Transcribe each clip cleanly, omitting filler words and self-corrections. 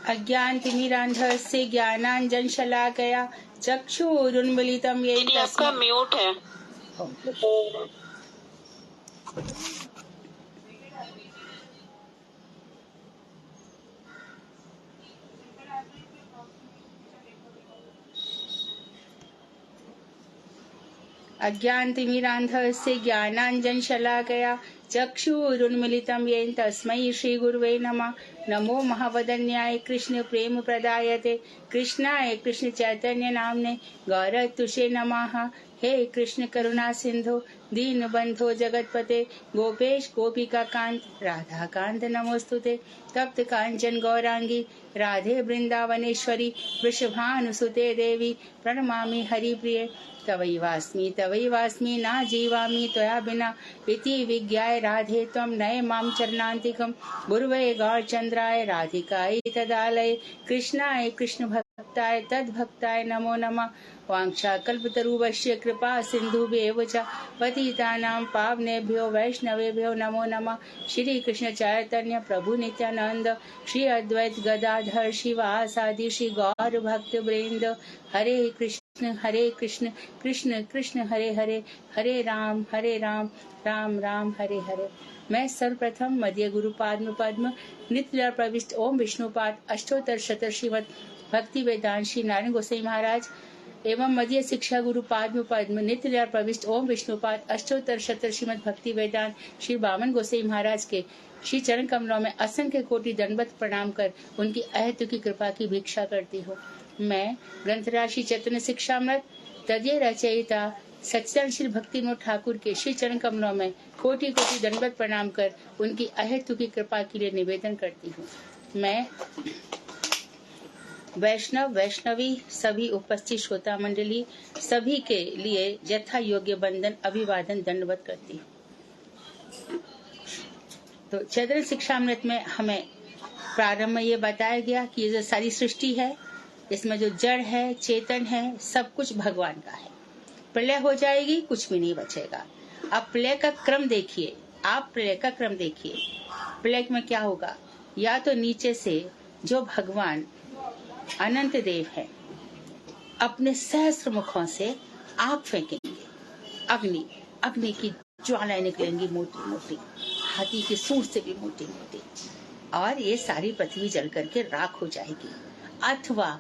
अज्ञानतिमिरान्धस्य ज्ञानाञ्जनशलाकया चक्षुरुन्मीलितं येन आपका म्यूट है। अज्ञानतिमिरान्धस्य ज्ञानाञ्जनशलाकया चक्षुरुन्मीलितं येन तस्मै श्रीगुरुवे नमः। नमो महावदन्याय कृष्ण प्रेम प्रदायते कृष्णाय कृष्ण चैतन्य नामने गौरतुषे नमः। हे कृष्ण करुणा सिंधु दीनबंधो जगतपते गोपेश गोपिका कांत राधा कांत नमोस्तुते। तप्त कांचन गौरांगी राधे वृंदावनेश्वरी वृषभानुसुते देवी प्रणमामि हरिप्रिये। तवैवास्मि ना जीवामि त्वया बिना इति विज्ञाय राधे त्वं नय मां चरणान्तिकं। गुरुवे गौरचन्द्राय राधिकायै तदालये कृष्णाय कृष्ण भक्ताय तद्भक्ताय नमो नमः। वाञ्छाकल्पतरुभ्यश्च कृपा सिन्धुभ्येव च पतितानां पावनेभ्यो वैष्णवेभ्यो नमो नमः। श्री कृष्ण चैतन्य प्रभु नित्यानंद श्री अद्वैत गदाधर शिवासादि श्री गौर भक्त वृंद। हरे कृष्ण कृष्ण कृष्ण हरे हरे हरे राम राम राम हरे हरे। मैं सर्वप्रथम मध्य गुरु पाद्म पद्म नित्य प्रविष्ट ओम विष्णुपाद अष्टोत्तर शत श्रीमद भक्ति वेदांत श्री नारायण गोसाई महाराज एवं मध्य शिक्षा गुरु पाद्म पद्म नित्य प्रविष्ट ओम विष्णुपाद अष्टोत्तर शत श्रीमद भक्ति वेदांत श्री बामन गोसाई महाराज के श्री चरण कमलों में असंख्य कोटि दंडवत प्रणाम कर उनकी अहेतु की कृपा की भिक्षा करती हूँ। मैं ग्रंथराशि चैतन्य शिक्षामृत तदीय रचयिता सच्चिदानंद श्री भक्तिविनोद ठाकुर के श्री चरण कमलों में कोटि कोटि दंडवत प्रणाम कर उनकी अहेतु की कृपा के लिए निवेदन करती हूँ। मैं वैष्णव वैष्णवी सभी उपस्थित श्रोता मंडली सभी के लिए यथा योग्य बंदन अभिवादन दंडवत करती हूँ। तो चैतन्य शिक्षामृत में हमें प्रारंभ में ये बताया गया कि ये जो सारी सृष्टि है इसमें जो जड़ है चेतन है सब कुछ भगवान का है। प्रलय हो जाएगी कुछ भी नहीं बचेगा। अब प्रलय का क्रम देखिए, आप प्रलय का क्रम देखिए। प्रलय में क्या होगा, या तो नीचे से जो भगवान अनंत देव है अपने सहस्त्र मुखों से आग फेंकेंगे, अग्नि की ज्वालाएं निकलेंगी मोटी मोटी, हाथी की सूंड से भी मोटी मोटी, और ये सारी पृथ्वी जल करके राख हो जाएगी। अथवा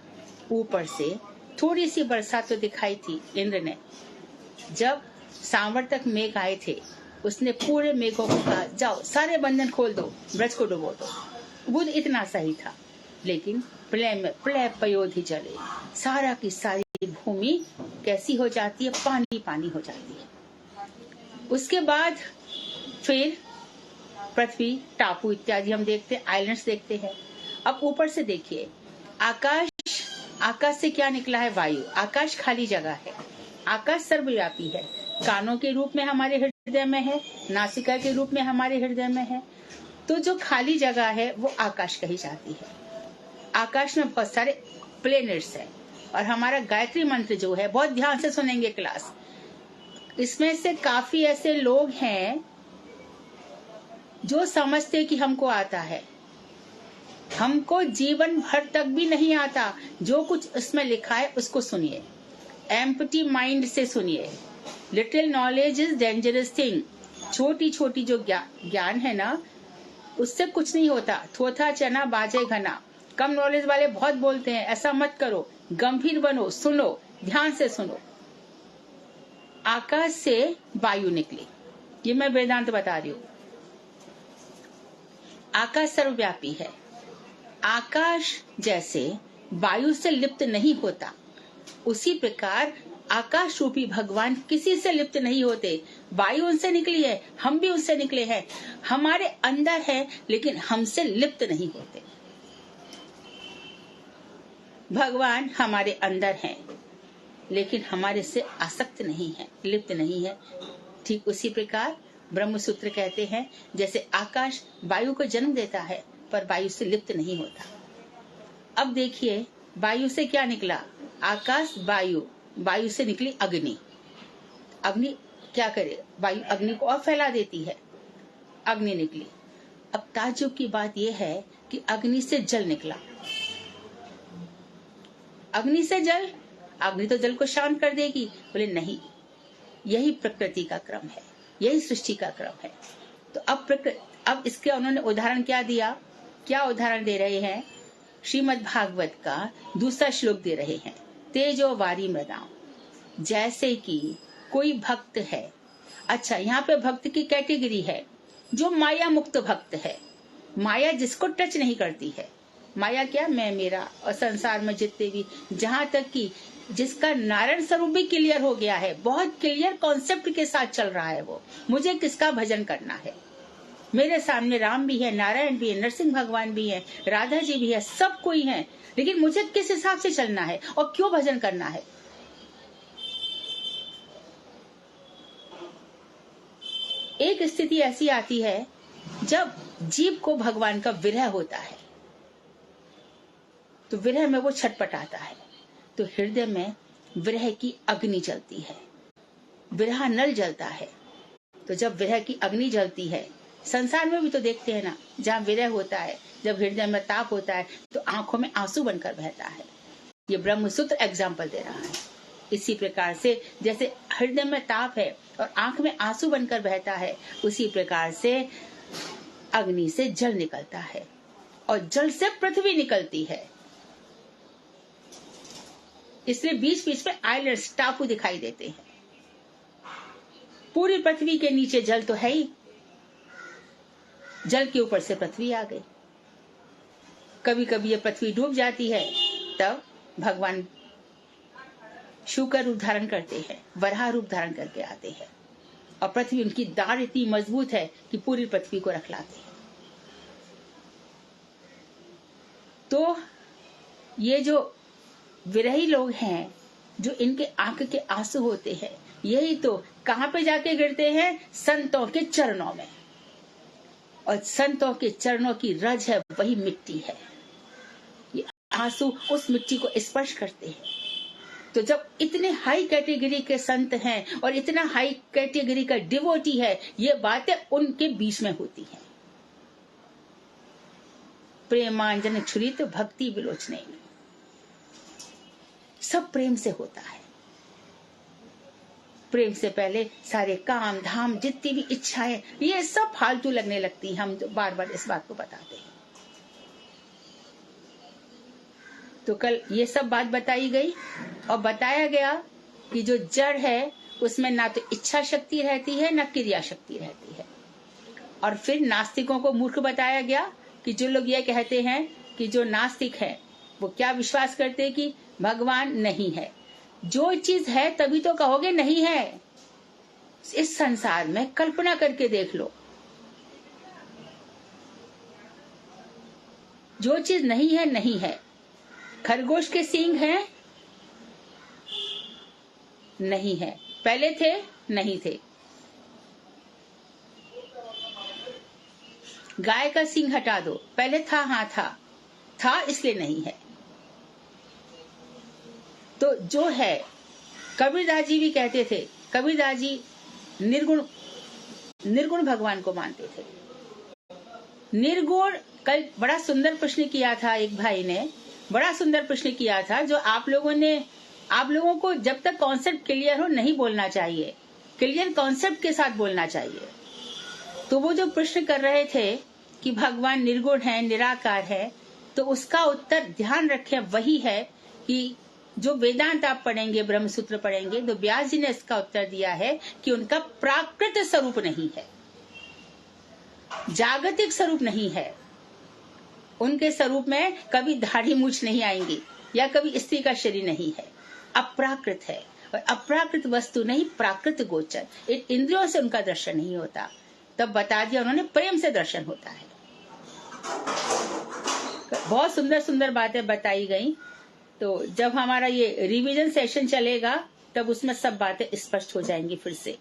ऊपर से थोड़ी सी बरसात तो दिखाई थी। इंद्र ने जब सांवर तक मेघ आए थे उसने पूरे मेघों को कहा जाओ सारे बंधन खोल दो, ब्रज को डुबो दो। बुद्ध इतना सही था, लेकिन प्रलय में प्रलय पयोधि जले सारा की सारी भूमि कैसी हो जाती है, पानी पानी हो जाती है। उसके बाद फिर पृथ्वी टापू इत्यादि हम देखते हैं, आइलैंड्स देखते हैं। अब ऊपर से देखिए आकाश से क्या निकला है, वायु। आकाश खाली जगह है, आकाश सर्वव्यापी है। कानों के रूप में हमारे हृदय में है, नासिका के रूप में हमारे हृदय में है। तो जो खाली जगह है वो आकाश कही जाती है। आकाश में बहुत सारे प्लेनेट्स हैं और हमारा गायत्री मंत्र जो है, बहुत ध्यान से सुनेंगे क्लास, इसमें से काफी ऐसे लोग हैं जो समझते कि हमको आता है, हमको जीवन भर तक भी नहीं आता। जो कुछ उसमें लिखा है उसको सुनिए, एम्प्टी माइंड से सुनिए। Little knowledge is dangerous thing. छोटी छोटी जो ज्ञान है ना, उससे कुछ नहीं होता। थोथा चना बाजे घना। कम नॉलेज वाले बहुत बोलते हैं, ऐसा मत करो, गंभीर बनो, सुनो, ध्यान से सुनो। आकाश से वायु निकली, ये मैं वेदांत बता रही हूँ। आकाश सर्वव्यापी है। आकाश जैसे वायु से लिप्त नहीं होता, उसी प्रकार आकाश रूपी भगवान किसी से लिप्त नहीं होते। वायु उनसे निकली है, हम भी उनसे निकले हैं, हमारे अंदर है, लेकिन हमसे लिप्त नहीं होते। भगवान हमारे अंदर हैं, लेकिन हमारे से आसक्त नहीं है, लिप्त नहीं है। ठीक उसी प्रकार ब्रह्म सूत्र कहते हैं, जैसे आकाश वायु को जन्म देता है पर वायु से लिप्त नहीं होता। अब देखिए वायु से क्या निकला, आकाश वायु, वायु से निकली अग्नि, अग्नि क्या करे, वायु अग्नि को और फैला देती है, अग्नि निकली। अब ताज्जुब की बात यह है कि अग्नि से जल निकला, अग्नि से जल, अग्नि तो जल को शांत कर देगी। बोले नहीं, यही प्रकृति का क्रम है, यही सृष्टि का क्रम है। तो अब इसके उन्होंने उदाहरण क्या दिया, क्या उदाहरण दे रहे हैं, श्रीमद् भागवत का दूसरा श्लोक दे रहे हैं, तेजो वारी मृदाम, जैसे कि कोई भक्त है। अच्छा, यहाँ पे भक्त की कैटेगरी है, जो माया मुक्त भक्त है, माया जिसको टच नहीं करती है। माया क्या, मैं मेरा, और संसार में जितने भी, जहां तक कि जिसका नारायण स्वरूप भी क्लियर हो गया है, बहुत क्लियर कॉन्सेप्ट के साथ चल रहा है, वो मुझे किसका भजन करना है, मेरे सामने राम भी है, नारायण भी है, नरसिंह भगवान भी है, राधा जी भी है, सब कोई है, लेकिन मुझे किस हिसाब से चलना है और क्यों भजन करना है। एक स्थिति ऐसी आती है जब जीव को भगवान का विरह होता है, तो विरह में वो छटपटाता है, तो हृदय में विरह की अग्नि जलती है, विरह नल जलता है। तो जब विरह की अग्नि जलती है, संसार में भी तो देखते हैं ना, जहाँ विरह होता है, जब हृदय में ताप होता है, तो आंखों में आंसू बनकर बहता है। ये ब्रह्मसूत्र एग्जाम्पल दे रहा है। इसी प्रकार से जैसे हृदय में ताप है और आंख में आंसू बनकर बहता है, उसी प्रकार से अग्नि से जल निकलता है और जल से पृथ्वी निकलती है। इसलिए बीच बीच में आइलैंड्स, टापू दिखाई देते हैं। पूरी पृथ्वी के नीचे जल तो है ही, जल के ऊपर से पृथ्वी आ गई। कभी कभी ये पृथ्वी डूब जाती है, तब भगवान शिव का रूप धारण करते हैं, वराह रूप धारण करके आते हैं, और पृथ्वी, उनकी दाढ़ इतनी मजबूत है कि पूरी पृथ्वी को रख लाते हैं। तो ये जो विरही लोग हैं, जो इनके आंख के आंसू होते हैं, यही तो कहां पे जाके गिरते हैं, संतों के चरणों में, और संतों के चरणों की रज है, वही मिट्टी है। ये आंसू उस मिट्टी को स्पर्श करते हैं। तो जब इतने हाई कैटेगरी के संत हैं और इतना हाई कैटेगरी का डिवोटी है, ये बातें उनके बीच में होती हैं। प्रेमांजन छुरित भक्ति विलोचने, सब प्रेम से होता है। प्रेम से पहले सारे काम धाम, जितनी भी इच्छाएं, ये सब फालतू लगने लगती हैं। हम बार बार इस बात को बताते हैं। तो कल ये सब बात बताई गई और बताया गया कि जो जड़ है, उसमें ना तो इच्छा शक्ति रहती है, ना क्रिया शक्ति रहती है। और फिर नास्तिकों को मूर्ख बताया गया कि जो लोग ये कहते हैं कि जो नास्तिक है, वो क्या विश्वास करते हैं कि भगवान नहीं है। जो चीज है तभी तो कहोगे नहीं है। इस संसार में कल्पना करके देख लो, जो चीज नहीं है नहीं है। खरगोश के सींग हैं, नहीं है। पहले थे, नहीं थे। गाय का सींग हटा दो, पहले था, हाँ था इसलिए नहीं है। तो जो है, कबीरदास जी भी कहते थे, कबीरदास जी निर्गुण भगवान को मानते थे। निर्गुण, कल बड़ा सुंदर प्रश्न किया था एक भाई ने, बड़ा सुंदर प्रश्न किया था, जो आप लोगों को जब तक कॉन्सेप्ट क्लियर हो नहीं बोलना चाहिए, क्लियर कॉन्सेप्ट के साथ बोलना चाहिए। तो वो जो प्रश्न कर रहे थे कि भगवान निर्गुण है, निराकार है, तो उसका उत्तर ध्यान रखें वही है कि जो वेदांत आप पढ़ेंगे, ब्रह्मसूत्र पढ़ेंगे, तो व्यास जी ने इसका उत्तर दिया है कि उनका प्राकृत स्वरूप नहीं है, जागतिक स्वरूप नहीं है। उनके स्वरूप में कभी दाढ़ी मूछ नहीं आएंगी या कभी स्त्री का शरीर नहीं है, अप्राकृत है। और अप्राकृत वस्तु नहीं, प्राकृत गोचर, इंद्रियों से उनका दर्शन नहीं होता। तब बता दिया उन्होंने, प्रेम से दर्शन होता है। बहुत सुंदर सुंदर बातें बताई गई। तो जब हमारा ये रिवीजन सेशन चलेगा, तब उसमें सब बातें स्पष्ट हो जाएंगी फिर से।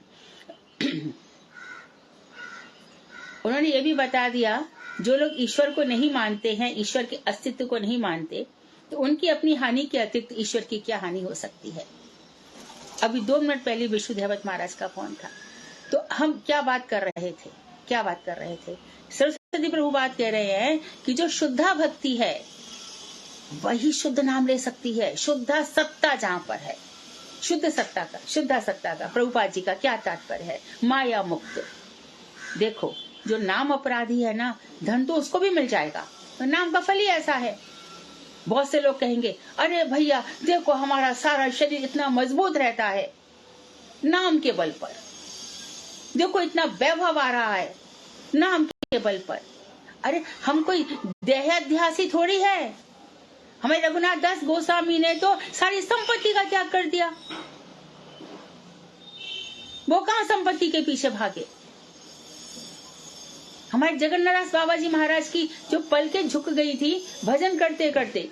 उन्होंने ये भी बता दिया, जो लोग ईश्वर को नहीं मानते हैं, ईश्वर के अस्तित्व को नहीं मानते, तो उनकी अपनी हानि के अतिरिक्त ईश्वर की क्या हानि हो सकती है। अभी 2 मिनट पहले विष्णुदेवत महाराज का फोन था, तो हम क्या बात कर रहे थे, सरस्वती प्रभु बात कह रहे हैं कि जो शुद्धा भक्ति है वही शुद्ध नाम ले सकती है। शुद्धा सत्ता जहाँ पर है, शुद्धा सत्ता का प्रभुपाद जी का क्या तात्पर्य है, माया मुक्त। देखो जो नाम अपराधी है ना, धन तो उसको भी मिल जाएगा, नाम का फल ही ऐसा है। बहुत से लोग कहेंगे अरे भैया देखो हमारा सारा शरीर इतना मजबूत रहता है नाम के बल पर, देखो इतना वैभव आ रहा है नाम के बल पर। अरे हम कोई देहाध्यासी थोड़ी है। हमें रघुनाथ दास गोस्वामी ने तो सारी संपत्ति का त्याग कर दिया, वो कहां संपत्ति के पीछे भागे। हमारे जगन्नाथ बाबा जी महाराज की जो पलकें झुक गई थी भजन करते करते,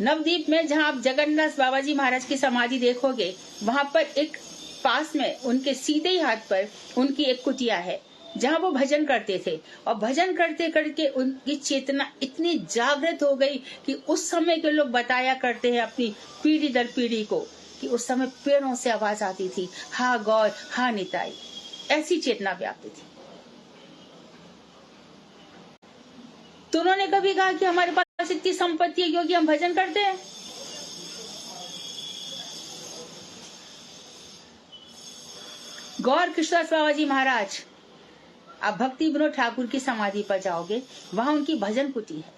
नवदीप में जहां आप जगन्नाथ बाबा जी महाराज की समाधि देखोगे, वहां पर एक पास में उनके सीधे ही हाथ पर उनकी एक कुटिया है जहां वो भजन करते थे। और भजन करते करके उनकी चेतना इतनी जागृत हो गई कि उस समय के लोग बताया करते हैं अपनी पीढ़ी दर पीढ़ी को कि उस समय पेड़ों से आवाज आती थी, हा गौर हा निताई, ऐसी चेतना व्याप्त थी। तो उन्होंने कभी कहा कि हमारे पास इतनी संपत्ति है क्योंकि हम भजन करते हैं। गौर कृष्णदास बाबा जी महाराज, आप भक्ति विनोद ठाकुर की समाधि पर जाओगे, वहां उनकी भजन कुटी है।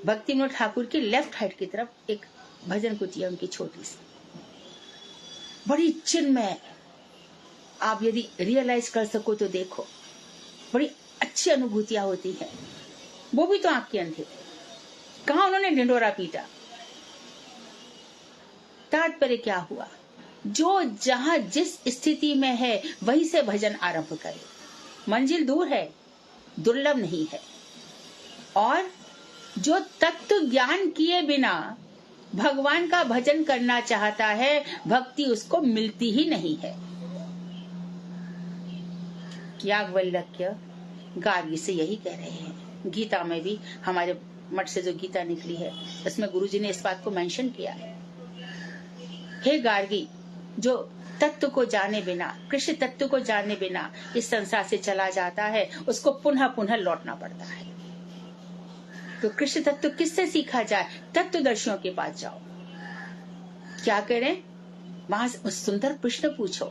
भक्ति विनोद ठाकुर की लेफ्ट हैंड की तरफ एक भजन कुटी है उनकी छोटी सी, बड़ी चिन्मय। आप यदि रियलाइज कर सको तो देखो, बड़ी अच्छी अनुभूतियां होती है। वो भी तो आंख के अंधे थे, कहा उन्होंने ढिंडोरा पीटा। तात्पर्य क्या हुआ, जो जहां जिस स्थिति में है वहीं से भजन आरंभ करे। मंजिल दूर है, दुर्लभ नहीं है। और जो तत्व ज्ञान किए बिना भगवान का भजन करना चाहता है, भक्ति उसको मिलती ही नहीं है। याज्ञवल्क्य गार्गी से यही कह रहे हैं। गीता में भी, हमारे मठ से जो गीता निकली है उसमें गुरुजी ने इस बात को मेंशन किया है। हे गार्गी, जो तत्व को जाने बिना, कृष्ण तत्व को जाने बिना इस संसार से चला जाता है, उसको पुनः पुनः लौटना पड़ता है। तो कृष्ण तत्व किससे सीखा जाए, तत्वदर्शियों के पास जाओ। क्या करें, वहां से सुंदर प्रश्न पूछो,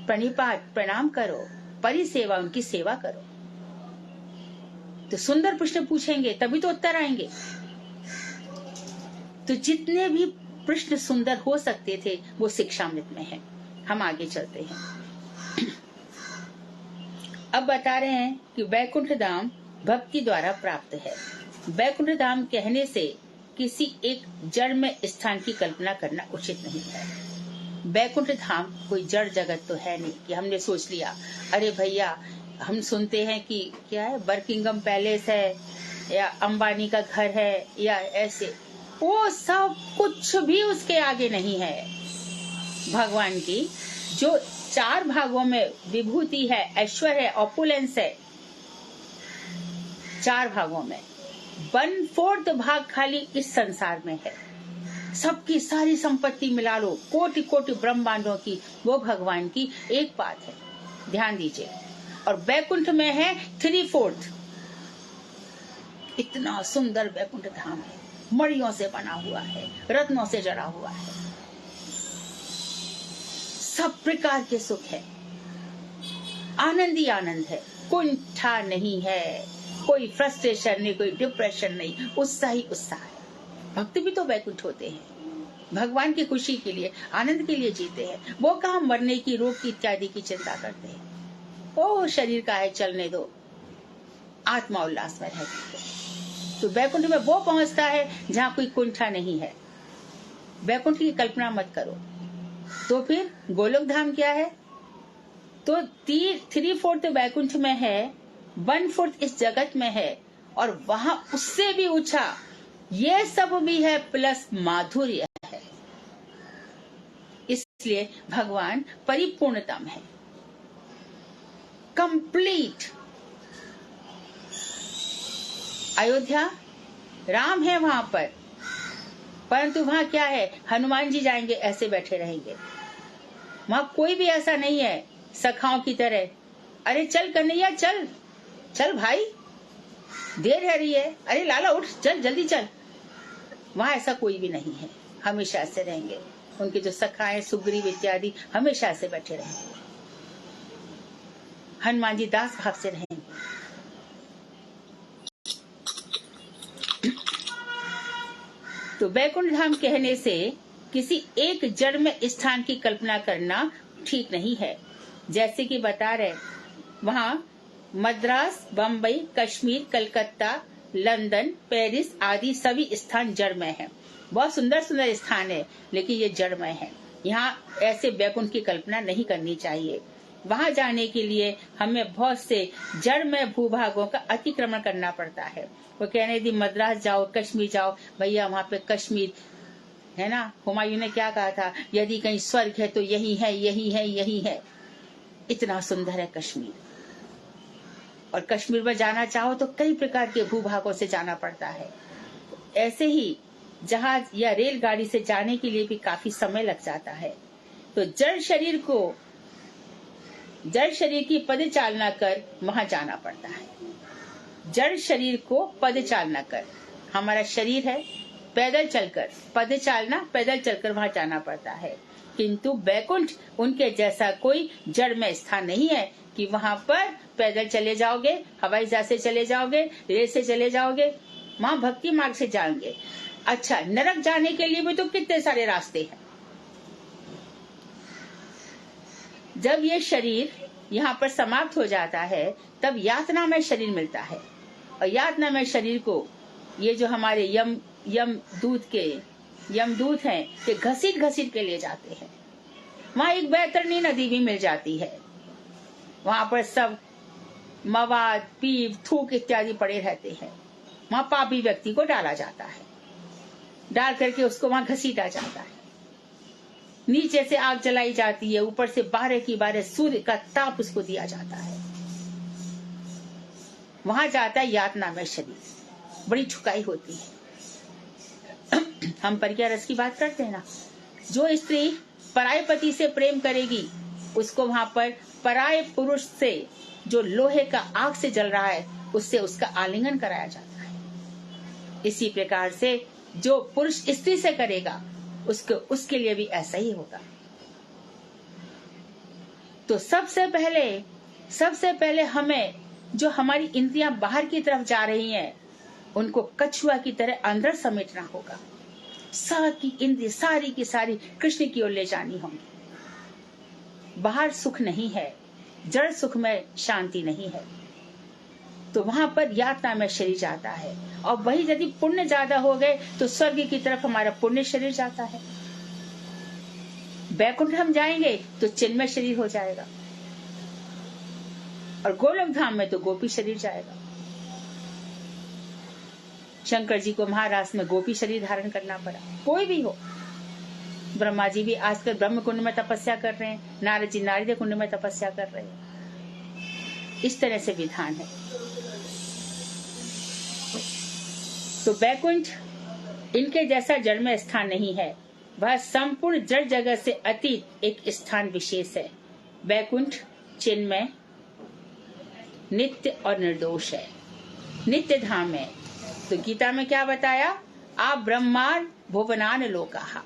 प्रणिपात प्रणाम करो, परिसेवा उनकी सेवा करो। तो सुंदर प्रश्न पूछेंगे तभी तो उत्तर आएंगे। तो जितने भी प्रश्न सुंदर हो सकते थे वो शिक्षामृत में है। हम आगे चलते हैं। अब बता रहे हैं कि वैकुंठ धाम भक्ति द्वारा प्राप्त है। वैकुंठ धाम कहने से किसी एक जड़ में स्थान की कल्पना करना उचित नहीं है। वैकुंठ धाम कोई जड़ जगत तो है नहीं कि हमने सोच लिया अरे भैया हम सुनते हैं कि क्या है, बर्किंगम पैलेस है या अंबानी का घर है या ऐसे, वो सब कुछ भी उसके आगे नहीं है। भगवान की जो 4 भागों में विभूति है, ऐश्वर्य है, ऑपुलेंस है, 4 भागों में 1/4 भाग खाली इस संसार में है। सबकी सारी संपत्ति मिला लो, कोटि कोटि ब्रह्मांडों की, वो भगवान की एक बात है, ध्यान दीजिए। और वैकुंठ में है 3/4। इतना सुंदर वैकुंठ धाम है, मणियों से बना हुआ है, रत्नों से जड़ा हुआ है, सब प्रकार के सुख है, आनंद ही आनंद है, कुंठा नहीं है, कोई फ्रस्ट्रेशन नहीं, कोई डिप्रेशन नहीं, उत्साह ही उत्साह है। भक्त भी तो वैकुंठ होते हैं, भगवान की खुशी के लिए, आनंद के लिए जीते हैं। वो कहाँ मरने की, रोग की इत्यादि की चिंता करते हैं। ओ शरीर का है, चलने दो, आत्मा उल्लास में रहती है। तो वैकुंठ में वो पहुंचता है जहाँ कोई कुंठा नहीं है। वैकुंठ की कल्पना मत करो। तो फिर गोलोक धाम क्या है, तो 3/4 वैकुंठ में है, 1/4 इस जगत में है, और वहां उससे भी ऊंचा ये सब भी है, प्लस माधुर्य है। इसलिए भगवान परिपूर्णतम है, कंप्लीट। अयोध्या राम है वहां पर, परंतु वहां क्या है, हनुमान जी जाएंगे ऐसे बैठे रहेंगे। वहां कोई भी ऐसा नहीं है सखाओं की तरह, अरे चल कन्हैया चल, चल भाई देर है रही है, अरे लाला उठ चल जल्दी चल। वहां ऐसा कोई भी नहीं है, हमेशा ऐसे रहेंगे। उनके जो सखाएं सुग्रीव इत्यादि हमेशा ऐसे बैठे रहेंगे। हनुमान जी दास भाव से रहेंगे। तो वैकुंठ धाम कहने से किसी एक जड़ में स्थान की कल्पना करना ठीक नहीं है। जैसे कि बता रहे, वहां मद्रास, बम्बई, कश्मीर, कलकत्ता, लंदन, पेरिस आदि सभी स्थान जड़मय हैं। बहुत सुंदर सुंदर स्थान है, लेकिन ये जड़मय है। यहाँ ऐसे वैकुंठ की कल्पना नहीं करनी चाहिए। वहां जाने के लिए हमें बहुत से जड़मय भूभागों का अतिक्रमण करना पड़ता है। वो कहने दी मद्रास जाओ, कश्मीर जाओ, भैया वहां पे कश्मीर है ना। हुमायूं ने क्या कहा था, यदि कहीं स्वर्ग है तो यही है, यही है, यही है। इतना सुंदर है कश्मीर। और कश्मीर में जाना चाहो तो कई प्रकार के भूभागों से जाना पड़ता है। ऐसे ही जहाज या रेलगाड़ी से जाने के लिए भी काफी समय लग जाता है। तो जड़ शरीर की पदचालना कर वहां जाना पड़ता है। जड़ शरीर को पदचालना कर, हमारा शरीर है, पैदल चलकर, पदचालना पैदल चलकर वहां जाना पड़ता है। किंतु वैकुंठ उनके जैसा कोई जड़ में स्थान नहीं है कि वहां पर पैदल चले जाओगे, हवाई जहाज से चले जाओगे, रेल से चले जाओगे, वहां भक्ति मार्ग से जाएंगे। अच्छा, नरक जाने के लिए भी तो कितने सारे रास्ते हैं। जब ये शरीर यहाँ पर समाप्त हो जाता है तब यातना में शरीर मिलता है। और यातना में शरीर को ये जो हमारे यमदूत हैं, ये घसीट घसीट के ले जाते हैं। वहां एक बैतरणी नदी भी मिल जाती है। वहां पर सब मवाद, पीप, थूक इत्यादि पड़े रहते हैं। वहां पापी व्यक्ति को डाला जाता है, डाल करके उसको वहां घसीटा जाता है। नीचे से आग जलाई जाती है, ऊपर से 12 की 12 सूर्य का ताप उसको दिया जाता है। वहां जाता है यातना में शरीर, बड़ी ठुकाई होती है। हम परिज्ञा रस की बात करते हैं ना, जो स्त्री पराय पति से प्रेम करेगी उसको वहां पर पराय पुरुष से, जो लोहे का आग से जल रहा है, उससे उसका आलिंगन कराया जाता है। इसी प्रकार से जो पुरुष स्त्री से करेगा उसके लिए भी ऐसा ही होगा। तो सबसे पहले हमें जो हमारी इंद्रियां बाहर की तरफ जा रही हैं, उनको कछुआ की तरह अंदर समेटना होगा। सारी इंद्रिय सारी की सारी कृष्ण की ओर ले जानी होंगी। बाहर सुख नहीं है, जड़ सुख में शांति नहीं है। तो वहां पर यातना में शरीर जाता है। और वही यदि पुण्य ज्यादा हो गए तो स्वर्ग की तरफ हमारा पुण्य शरीर जाता है। वैकुंठ हम जाएंगे तो चिन्मय शरीर हो जाएगा, और गोलोक धाम में तो गोपी शरीर जाएगा। शंकर जी को महाराष्ट्र में गोपी शरीर धारण करना पड़ा। कोई भी हो, ब्रह्मा जी भी आजकल ब्रह्म कुंड में तपस्या कर रहे हैं, नारद जी नारद कुंड में तपस्या कर रहे हैं। इस तरह से विधान है। तो वैकुंठ इनके जैसा जड़ में स्थान नहीं है, वह संपूर्ण जड़ जगत से अतीत एक स्थान विशेष है। वैकुंठ चिन्मय, नित्य और निर्दोष है, नित्य धाम है। तो गीता में क्या बताया, आप ब्रह्मान भुवनान लोकाहा,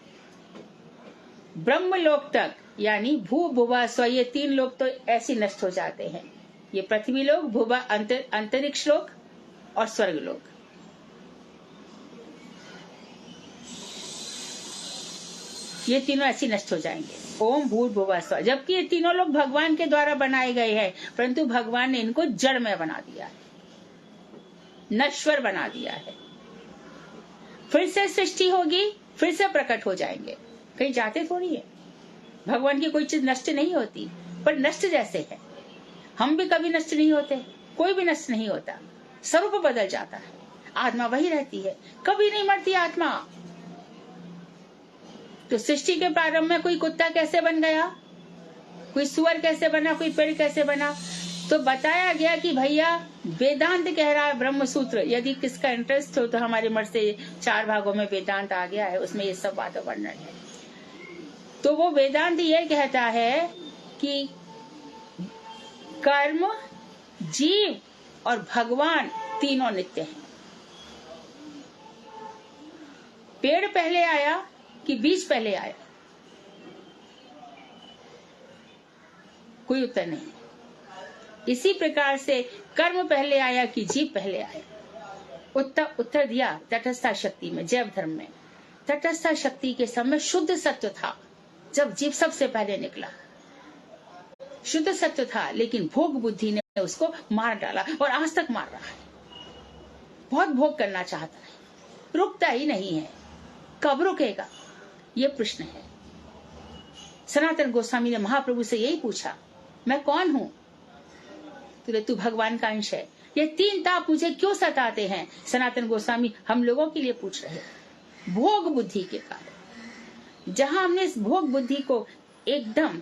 ब्रह्म लोक तक यानी भू भुवा स्व, ये 3 लोक तो ऐसे नष्ट हो जाते हैं। ये पृथ्वी लोक, भुवा अंतरिक्ष लोक और स्वर्ग लोक। ये तीनों ऐसे नष्ट हो जाएंगे। ओम भूत भुवा स्व, जबकि ये तीनों लोग भगवान के द्वारा बनाए गए हैं, परंतु भगवान ने इनको जड़ में बना दिया है, नश्वर बना दिया है। फिर से सृष्टि होगी, फिर से प्रकट हो जाएंगे, कहीं जाते थोड़ी है। भगवान की कोई चीज नष्ट नहीं होती, पर नष्ट जैसे है। हम भी कभी नष्ट नहीं होते, कोई भी नष्ट नहीं होता, स्वरूप बदल जाता है, आत्मा वही रहती है, कभी नहीं मरती आत्मा। तो सृष्टि के प्रारंभ में कोई कुत्ता कैसे बन गया, कोई सुअर कैसे बना, कोई पेड़ कैसे बना, तो बताया गया कि भैया वेदांत कह रहा है, ब्रह्म सूत्र, यदि किसका इंटरेस्ट हो तो हमारे मठ से 4 भागों में वेदांत आ गया है, उसमें ये सब बातें वर्णन है। तो वो वेदांत ये कहता है कि कर्म, जीव और भगवान तीनों नित्य हैं। पेड़ पहले आया कि बीज पहले आया? कोई उत्तर नहीं। इसी प्रकार से कर्म पहले आया कि जीव पहले आया? उत्तर दिया तटस्था शक्ति में, जैव धर्म में। तटस्था शक्ति के समय शुद्ध सत्य था जब जीव सबसे पहले निकला, शुद्ध सत्य था, लेकिन भोग बुद्धि ने उसको मार डाला और आज तक मार रहा है। बहुत भोग करना चाहता है, रुकता ही नहीं है। कब रुकेगा, ये प्रश्न है। सनातन गोस्वामी ने महाप्रभु से यही पूछा, मैं कौन हूं? तू भगवान का अंश है। ये 3 ताप मुझे क्यों सताते हैं? सनातन गोस्वामी हम लोगों के लिए पूछ रहे हैं। भोग बुद्धि के कारण। जहां हमने इस भोग बुद्धि को एकदम,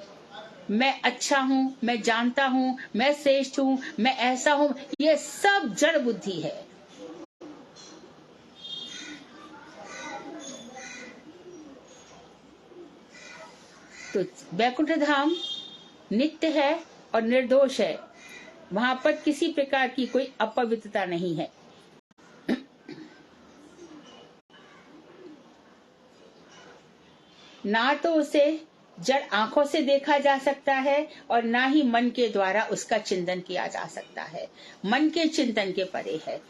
मैं अच्छा हूं, मैं जानता हूं, मैं श्रेष्ठ हूं, मैं ऐसा हूं, ये सब जड़ बुद्धि है। तो वैकुंठ धाम नित्य है और निर्दोष है, वहां पर किसी प्रकार की कोई अपवित्रता नहीं है। ना तो उसे जड़ आंखों से देखा जा सकता है और ना ही मन के द्वारा उसका चिंतन किया जा सकता है। मन के चिंतन के परे है।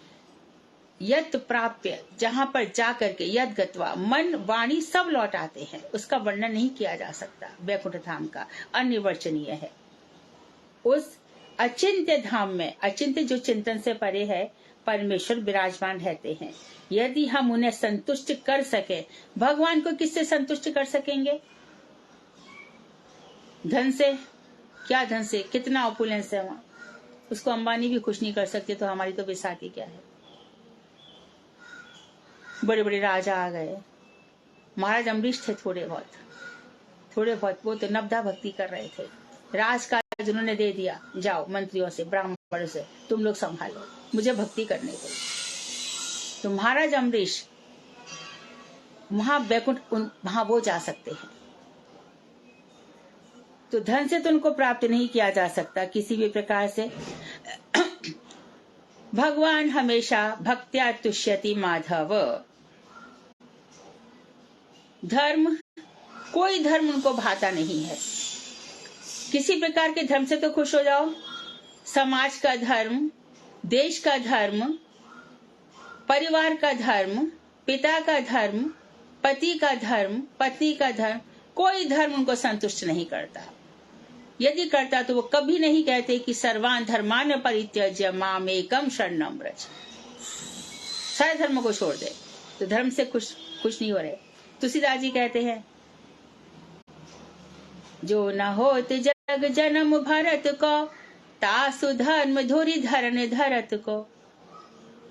यत प्राप्य, जहां पर जा करके, यद गत्वा, मन वाणी सब लौट आते हैं, उसका वर्णन नहीं किया जा सकता। वैकुंठ धाम का अनिर्वचनीय है। उस अचिंत्य धाम में, अचिंत्य जो चिंतन से परे है, परमेश्वर विराजमान रहते हैं। यदि हम उन्हें संतुष्ट कर सके, भगवान को किससे संतुष्ट कर सकेंगे? धन से? क्या धन से? कितना ऑपुलेंस है वहां, उसको अंबानी भी खुश नहीं कर सकते, तो हमारी तो बेसाती क्या है। बड़े बड़े राजा आ गए, महाराज अम्बरीश थे थोड़े बहुत, वो तो नवदा भक्ति कर रहे थे। राजकाज उन्होंने दे दिया, जाओ मंत्रियों से, ब्राह्मणों से, तुम लोग संभालो, मुझे भक्ति करने दो। तो महाराज अम्बरीश वहां वैकुंठ, वहां वो जा सकते हैं। तो धन से तो उनको प्राप्त नहीं किया जा सकता किसी भी प्रकार से। भगवान हमेशा भक्त्या तुष्यति माधव। धर्म, कोई धर्म उनको भाता नहीं है। किसी प्रकार के धर्म से तो खुश हो जाओ। समाज का धर्म, देश का धर्म, परिवार का धर्म, पिता का धर्म, पति का धर्म, पत्नी का धर्म, कोई धर्म उनको संतुष्ट नहीं करता। यदि करता तो वो कभी नहीं कहते कि सर्वान धर्मान परित्यज्य मामेकम शरणम व्रज, सारे धर्म को छोड़ दे। तो धर्म से खुश नहीं हो रहे। तुलसीदास जी कहते हैं, जो न होत जग जन्म भरत को, तासु धर्म धुरि धरन धरत को।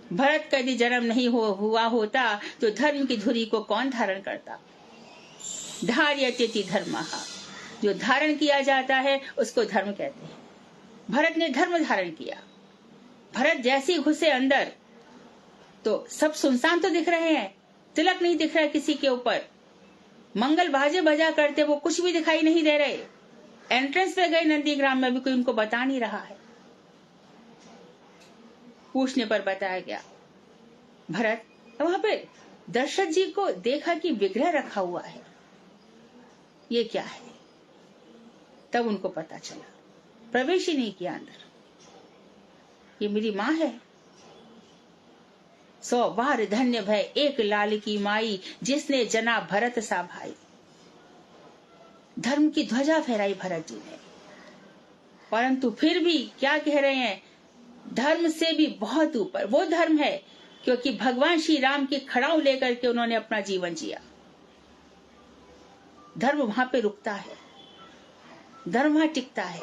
भरत का यदि जन्म नहीं हुआ होता तो धर्म की धुरी को कौन धारण करता? धार्यते धर्मः, जो धारण किया जाता है उसको धर्म कहते हैं। भरत ने धर्म धारण किया। भरत जैसे घुसे अंदर तो सब सुनसान तो दिख रहे हैं, तिलक नहीं दिख रहा है किसी के ऊपर, मंगल बाजे बजा करते वो कुछ भी दिखाई नहीं दे रहे। एंट्रेंस पे गए नंदीग्राम में भी कोई उनको बता नहीं रहा है। पूछने पर बताया गया भरत, वहां पे दशरथ जी को देखा कि विग्रह रखा हुआ है, ये क्या है? तब उनको पता चला, प्रवेश ही नहीं किया अंदर। ये मेरी माँ है। 100 बार धन्य भय एक लाल की माई, जिसने जना भरत सा भाई। धर्म की ध्वजा फहराई भरत जी ने, परंतु फिर भी क्या कह रहे हैं? धर्म से भी बहुत ऊपर वो धर्म है, क्योंकि भगवान श्री राम की खड़ाऊ लेकर के उन्होंने अपना जीवन जिया। धर्म वहां पे रुकता है, धर्म वहां टिकता है।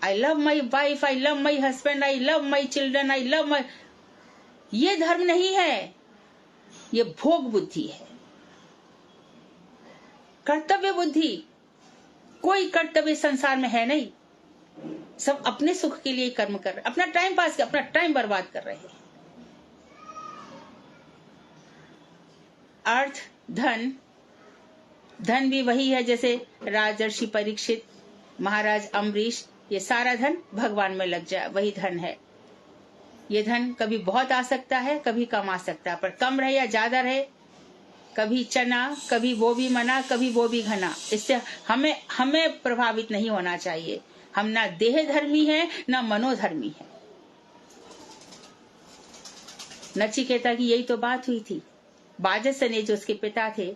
I love my wife, I love my husband, I love my children, I love my, ये धर्म नहीं है, ये भोग बुद्धि है, कर्तव्य बुद्धि। कोई कर्तव्य संसार में है नहीं। सब अपने सुख के लिए कर्म कर रहे, अपना टाइम पास कर, अपना टाइम बर्बाद कर रहे हैं। अर्थ, धन, धन भी वही है जैसे राजर्षि परीक्षित, महाराज अम्बरीश, ये सारा धन भगवान में लग जाए, वही धन है। ये धन कभी बहुत आ सकता है, कभी कम आ सकता है, पर कम रहे या ज्यादा रहे, कभी चना, कभी वो भी मना, कभी वो भी घना, इससे हमें प्रभावित नहीं होना चाहिए। हम ना देह धर्मी है ना मनोधर्मी है। नचिकेता की यही तो बात हुई थी। बाजस ने जो उसके पिता थे,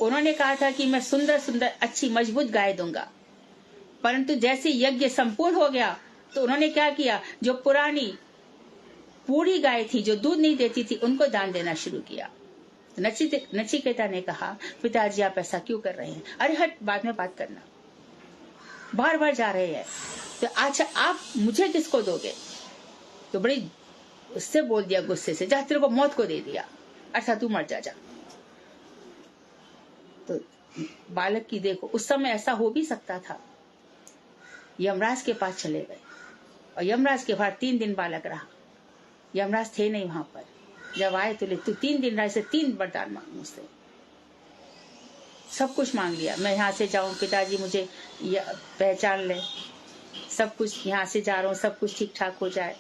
उन्होंने कहा था कि मैं सुंदर सुंदर अच्छी मजबूत गाय दूंगा, परंतु जैसे यज्ञ संपूर्ण हो गया तो उन्होंने क्या किया, जो पुरानी बूढ़ी गाय थी जो दूध नहीं देती थी, उनको दान देना शुरू किया। नचिकेता ने कहा, पिताजी आप ऐसा क्यों कर रहे हैं? अरे हट, बाद में बात करना, बार बार जा रहे हैं तो अच्छा आप मुझे किसको दोगे? तो बड़ी उससे बोल दिया गुस्से से, जा तेरे को मौत को दे दिया, अच्छा तू मर जा। तो बालक की देखो, उस समय ऐसा हो भी सकता था। यमराज के पास चले गए और यमराज के बाद 3 दिन बालक रहा। यमराज थे नहीं वहां पर। जब आए तो ले, तू 3 दिन रहा से 3 वरदान मांग मुझसे। सब कुछ मांग लिया, मैं यहाँ से जाऊं, पिताजी मुझे पहचान ले, सब कुछ यहाँ से जा रहा हूँ, सब कुछ ठीक ठाक हो जाए।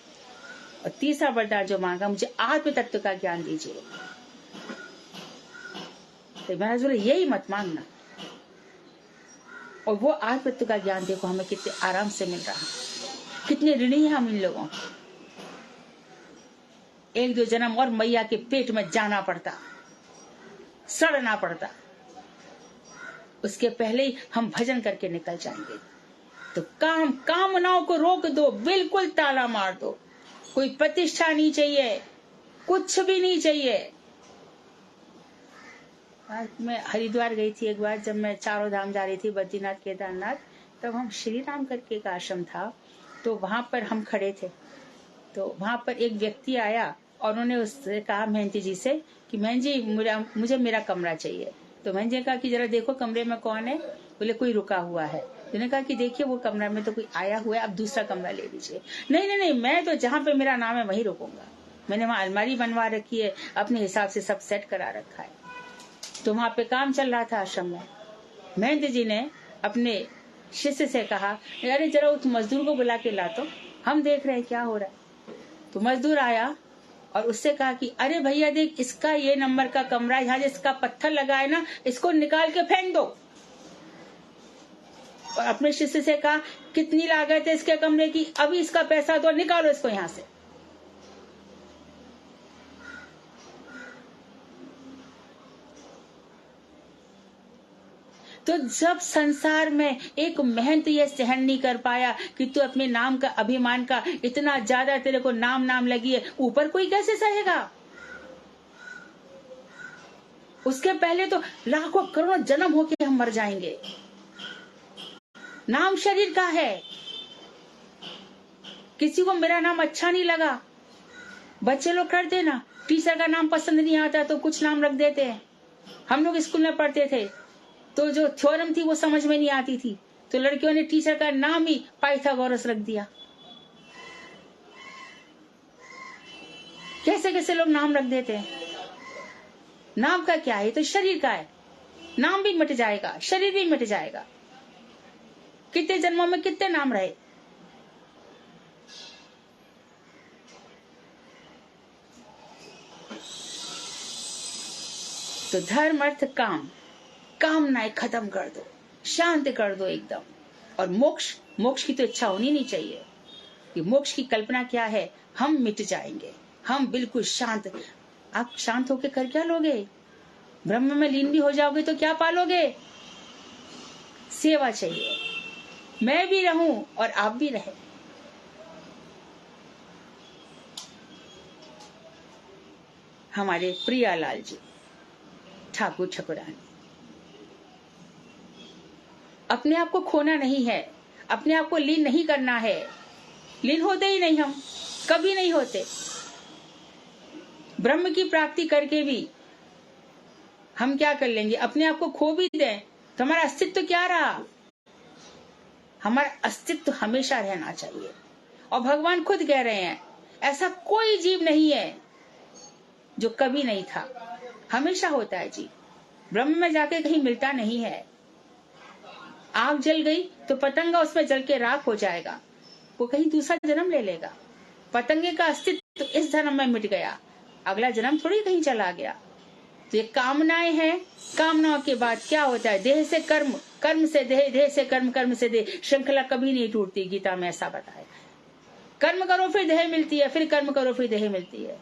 और तीसरा वरदान जो मांगा, मुझे आत्म तत्व का ज्ञान दीजिए। तो महाराज बोले यही मत मांगना। और वो आत्म तत्व का ज्ञान देखो हमें कितने आराम से मिल रहा, कितने ऋणी है हम इन लोगों। 1-2 जन्म और मैया के पेट में जाना पड़ता, सड़ना पड़ता, उसके पहले ही हम भजन करके निकल जाएंगे। तो कामनाओं को रोक दो, बिल्कुल ताला मार दो। कोई प्रतिष्ठा नहीं चाहिए, कुछ भी नहीं चाहिए। मैं हरिद्वार गई थी एक बार, जब मैं चारों धाम जा रही थी, बद्रीनाथ, केदारनाथ, तब हम श्री राम करके एक आश्रम था, तो वहां पर हम खड़े थे। तो वहां पर एक व्यक्ति आया और उन्होंने उससे कहा महंती जी से कि महंत जी मुझे मेरा कमरा चाहिए। तो महंत जी ने कहा कि जरा देखो कमरे में कौन है। बोले कोई रुका हुआ है। उन्होंने कहा कि देखिए वो कमरा में तो कोई आया हुआ है, आप दूसरा कमरा ले लीजिए। नहीं, मैं तो जहाँ पे मेरा नाम है वहीं रुकूंगा। मैंने वहाँ अलमारी बनवा रखी है, अपने हिसाब से सब सेट करा रखा है। तो वहां पे काम चल रहा था आश्रम में। महंत जी ने अपने शिष्य से कहा, अरे जरा उस मजदूर को बुला के ला, तो हम देख रहे हैं क्या हो रहा है। तो मजदूर आया और उससे कहा कि अरे भैया देख, इसका ये नंबर का कमरा, यहाँ जिसका पत्थर लगा है ना, इसको निकाल के फेंक दो। और अपने शिष्य से कहा, कितनी लागत है इसके कमरे की, अभी इसका पैसा दो, निकालो इसको यहाँ से। तो जब संसार में एक महंत ये सहन नहीं कर पाया कि तू अपने नाम का अभिमान का इतना ज्यादा तेरे को नाम लगी है, ऊपर कोई कैसे सहेगा? उसके पहले तो लाखों करोड़ों जन्म होके हम मर जाएंगे। नाम शरीर का है। किसी को मेरा नाम अच्छा नहीं लगा, बच्चे लोग करते ना, टीचर का नाम पसंद नहीं आता तो कुछ नाम रख देते हैं। हम लोग स्कूल में पढ़ते थे तो जो थ्योरम थी वो समझ में नहीं आती थी, तो लड़कियों ने टीचर का नाम ही पाइथागोरस रख दिया। कैसे कैसे लोग नाम रख देते हैं। नाम का क्या है? तो शरीर का है। नाम भी मिट जाएगा, शरीर भी मिट जाएगा। कितने जन्मों में कितने नाम रहे। तो धर्म अर्थ काम, कामनाएं खत्म कर दो, शांत कर दो एकदम। और मोक्ष की तो इच्छा होनी नहीं चाहिए कि मोक्ष की कल्पना क्या है, हम मिट जाएंगे, हम बिल्कुल शांत। आप शांत होकर कर क्या लोगे? ब्रह्म में लीन भी हो जाओगे तो क्या पालोगे? सेवा चाहिए, मैं भी रहूं और आप भी रहे। हमारे प्रियालाल जी ठाकुर ठकुरानी, अपने आप को खोना नहीं है, अपने आप को लीन नहीं करना है। लीन होते ही नहीं, हम कभी नहीं होते। ब्रह्म की प्राप्ति करके भी हम क्या कर लेंगे? अपने आप को खो भी दें तो हमारा अस्तित्व क्या रहा? हमारा अस्तित्व हमेशा रहना चाहिए। और भगवान खुद कह रहे हैं ऐसा कोई जीव नहीं है जो कभी नहीं था, हमेशा होता है जी। ब्रह्म में जाके कहीं मिलता नहीं है। आग जल गई तो पतंगा उसमें जल के राख हो जाएगा, वो कहीं दूसरा जन्म ले लेगा। पतंगे का अस्तित्व तो इस जन्म में मिट गया, अगला जन्म थोड़ी कहीं चला गया। तो ये कामनाएं हैं, कामनाओं के बाद क्या होता है? देह से कर्म, कर्म से देह, देह से कर्म, कर्म से देह। श्रृंखला कभी नहीं टूटती, गीता में ऐसा बताया। कर्म करो फिर देह मिलती है, फिर कर्म करो फिर देह मिलती है।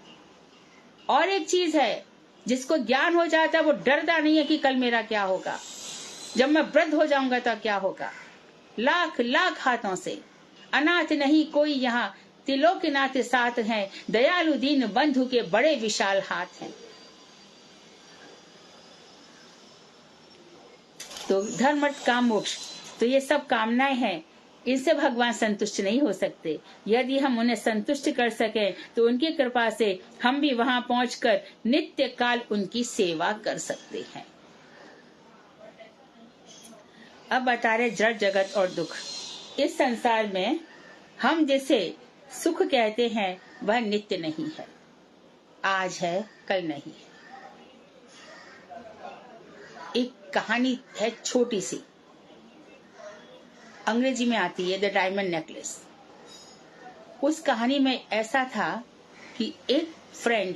और एक चीज है, जिसको ज्ञान हो जाता है वो डरता नहीं है कि कल मेरा क्या होगा, जब मैं वृद्ध हो जाऊंगा तो क्या होगा। लाख लाख हाथों से अनाथ नहीं कोई यहाँ, त्रिलोकनाथ साथ हैं, दयालु दीन बंधु के बड़े विशाल हाथ हैं। तो धर्म अर्थ काम मोक्ष, तो ये सब कामनाएं हैं, इनसे भगवान संतुष्ट नहीं हो सकते। यदि हम उन्हें संतुष्ट कर सके तो उनकी कृपा से हम भी वहां पहुंचकर नित्य काल उनकी सेवा कर सकते हैं। अब बता रहे जड़ जगत और दुख। इस संसार में हम जैसे सुख कहते हैं वह नित्य नहीं है, आज है कल नहीं है। एक कहानी है छोटी सी, अंग्रेजी में आती है, द डायमंड नेकलेस। उस कहानी में ऐसा था कि एक फ्रेंड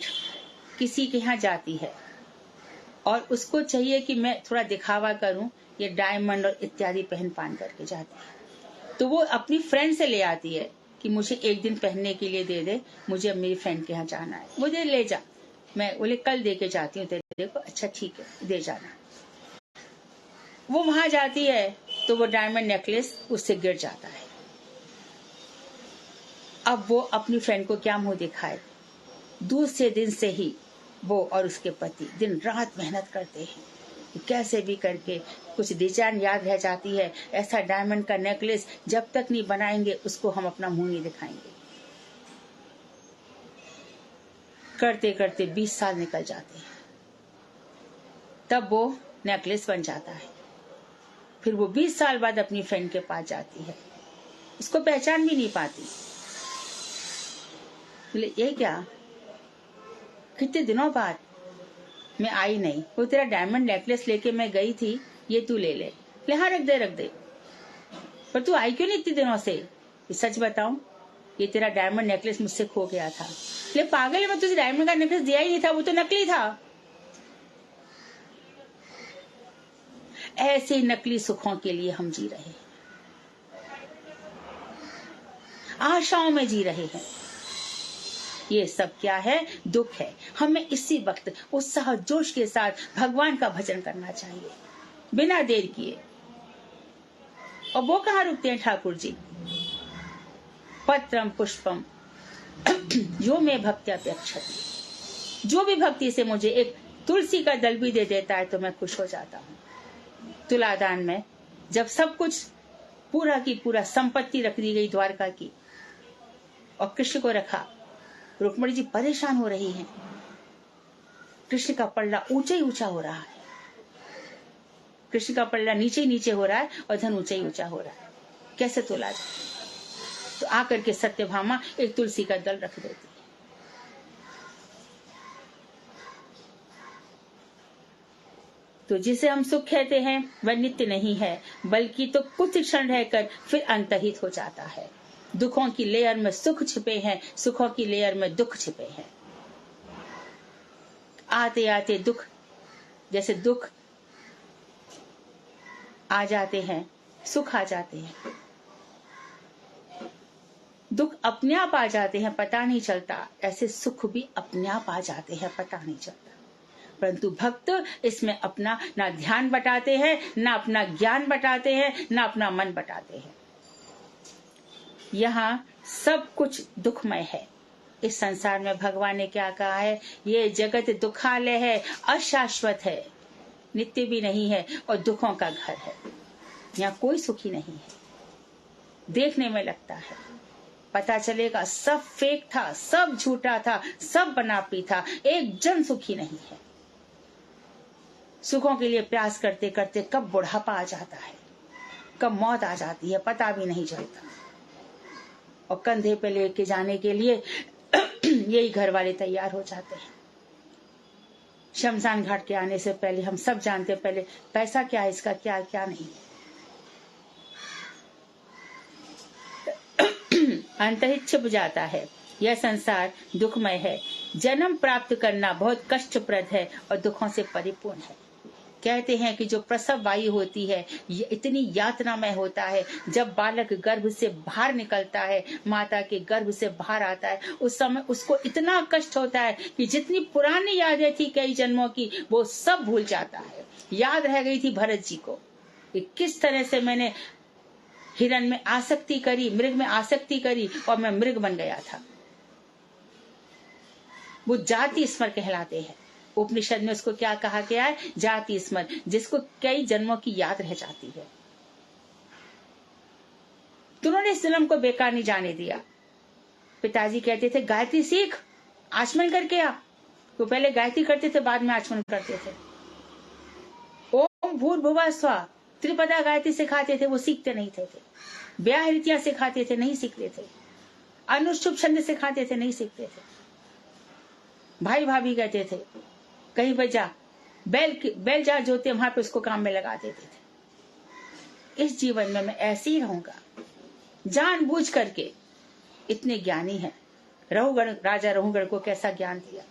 किसी के यहाँ जाती है और उसको चाहिए कि मैं थोड़ा दिखावा करूं, ये डायमंड और इत्यादि पहन पान करके जाती है। तो वो अपनी फ्रेंड से ले आती है कि मुझे एक दिन पहनने के लिए दे दे, मुझे मेरी फ्रेंड के यहाँ जाना है, मुझे ले जा, मैं बोले कल दे के जाती हूँ तेरे को। अच्छा ठीक है, दे जाना। वो वहां जाती है तो वो डायमंड नेकलेस उससे गिर जाता है। अब वो अपनी फ्रेंड को क्या मुंह दिखाए? दूसरे दिन से ही वो और उसके पति दिन रात मेहनत करते हैं, कैसे भी करके कुछ डिजाइन याद रह जाती है, ऐसा डायमंड का नेकलेस जब तक नहीं बनाएंगे उसको हम अपना मुंह नहीं दिखाएंगे। करते करते 20 साल निकल जाते हैं, तब वो नेकलेस बन जाता है। फिर वो 20 साल बाद अपनी फ्रेंड के पास जाती है, उसको पहचान भी नहीं पाती। बोले ये क्या, कितने दिनों बाद मैं आई नहीं, वो तेरा डायमंड नेकलेस लेके मैं गई थी, ये तू ले ले। ले हाँ रख दे रख दे, पर तू आई क्यों नहीं इतने दिनों से? सच बताऊं, ये तेरा डायमंड नेकलेस मुझसे खो गया था। ले पागल, मैं तुझे डायमंड का नेकलेस दिया ही नहीं था, वो तो नकली था। ऐसे नकली सुखों के लिए हम जी रहे हैं, आशाओं में जी रहे हैं। ये सब क्या है? दुख है। हमें इसी वक्त उत्साह जोश के साथ भगवान का भजन करना चाहिए, बिना देर किए। और वो कहाँ रुकते हैं ठाकुर जी? पत्रम पुष्पम जो मैं भक्ति अपेक्षति, जो भी भक्ति से मुझे एक तुलसी का दल भी दे देता है तो मैं खुश हो जाता हूँ। तुलादान में जब सब कुछ पूरा की पूरा संपत्ति रख दी गई द्वारका की और कृष्ण को रखा, रुक्मणी जी परेशान हो रही हैं। कृष्ण का पल्ला ऊंचा ही ऊंचा हो रहा है, कृष्ण का पल्ला नीचे ही नीचे हो रहा है और धन ऊंचा ही ऊंचा हो रहा है, कैसे तोला जाए? तो आकर के सत्यभामा एक तुलसी का दल रख देती है। तो जिसे हम सुख कहते हैं वह नित्य नहीं है, बल्कि तो कुछ क्षण रहकर फिर अंतहित हो जाता है। दुखों की लेयर में सुख छिपे हैं, सुखों की लेयर में दुख छिपे हैं। आते आते दुख, जैसे दुख आ जाते हैं, सुख आ जाते हैं। दुख अपने आप आ जाते हैं, पता नहीं चलता। ऐसे सुख भी अपने आप आ जाते हैं, पता नहीं चलता। परंतु भक्त इसमें अपना ना ध्यान बटाते हैं, ना अपना ज्ञान बटाते हैं, ना अपना मन बटाते हैं। यहाँ सब कुछ दुखमय है। इस संसार में भगवान ने क्या कहा है? ये जगत दुखालय है, अशाश्वत है, नित्य भी नहीं है और दुखों का घर है। यहाँ कोई सुखी नहीं है। देखने में लगता है, पता चलेगा सब फेक था, सब झूठा था, सब बनावटी था, एक जन सुखी नहीं है। सुखों के लिए प्रयास करते करते कब बुढ़ापा आ जाता है, कब मौत आ जाती है पता भी नहीं चलता। और कंधे पे लेके जाने के लिए यही घर वाले तैयार हो जाते हैं। शमशान घाट के आने से पहले हम सब जानते हैं पहले पैसा क्या है, इसका क्या क्या नहीं। अंतहि छिप जाता है। यह संसार दुखमय है। जन्म प्राप्त करना बहुत कष्टप्रद है और दुखों से परिपूर्ण है। कहते हैं कि जो प्रसव वायु होती है ये इतनी यातनामय होता है। जब बालक गर्भ से बाहर निकलता है, माता के गर्भ से बाहर आता है, उस समय उसको इतना कष्ट होता है कि जितनी पुरानी यादें थी कई जन्मों की वो सब भूल जाता है। याद रह गई थी भरत जी को कि किस तरह से मैंने हिरण में आसक्ति करी, मृग में आसक्ति करी और मैं मृग बन गया था। वो जाति स्मर कहलाते हैं। उपनिषद में उसको क्या कहा गया है? जाति स्मर, जिसको कई जन्मों की याद रह जाती है। तो उन्होंने इस जन्म को बेकार नहीं जाने दिया। पिताजी कहते थे गायत्री सीख, आचमन करके आ। तो पहले गायत्री करते थे, बाद में आचमन करते थे। ओम भूर्भुवः स्वः त्रिपदा गायत्री सिखाते थे, वो सीखते नहीं थे। व्याहृतियां सिखाते थे, नहीं सीखते थे। अनुष्ठुप छंद सिखाते थे, नहीं सीखते थे। भाई भाभी कहते थे कहीं पर जा, बैल जा जोते, वहां पे उसको काम में लगा देते थे। इस जीवन में मैं ऐसे ही रहूंगा जानबूझ करके। इतने ज्ञानी हैं। रहुगण, राजा रहुगण को कैसा ज्ञान दिया।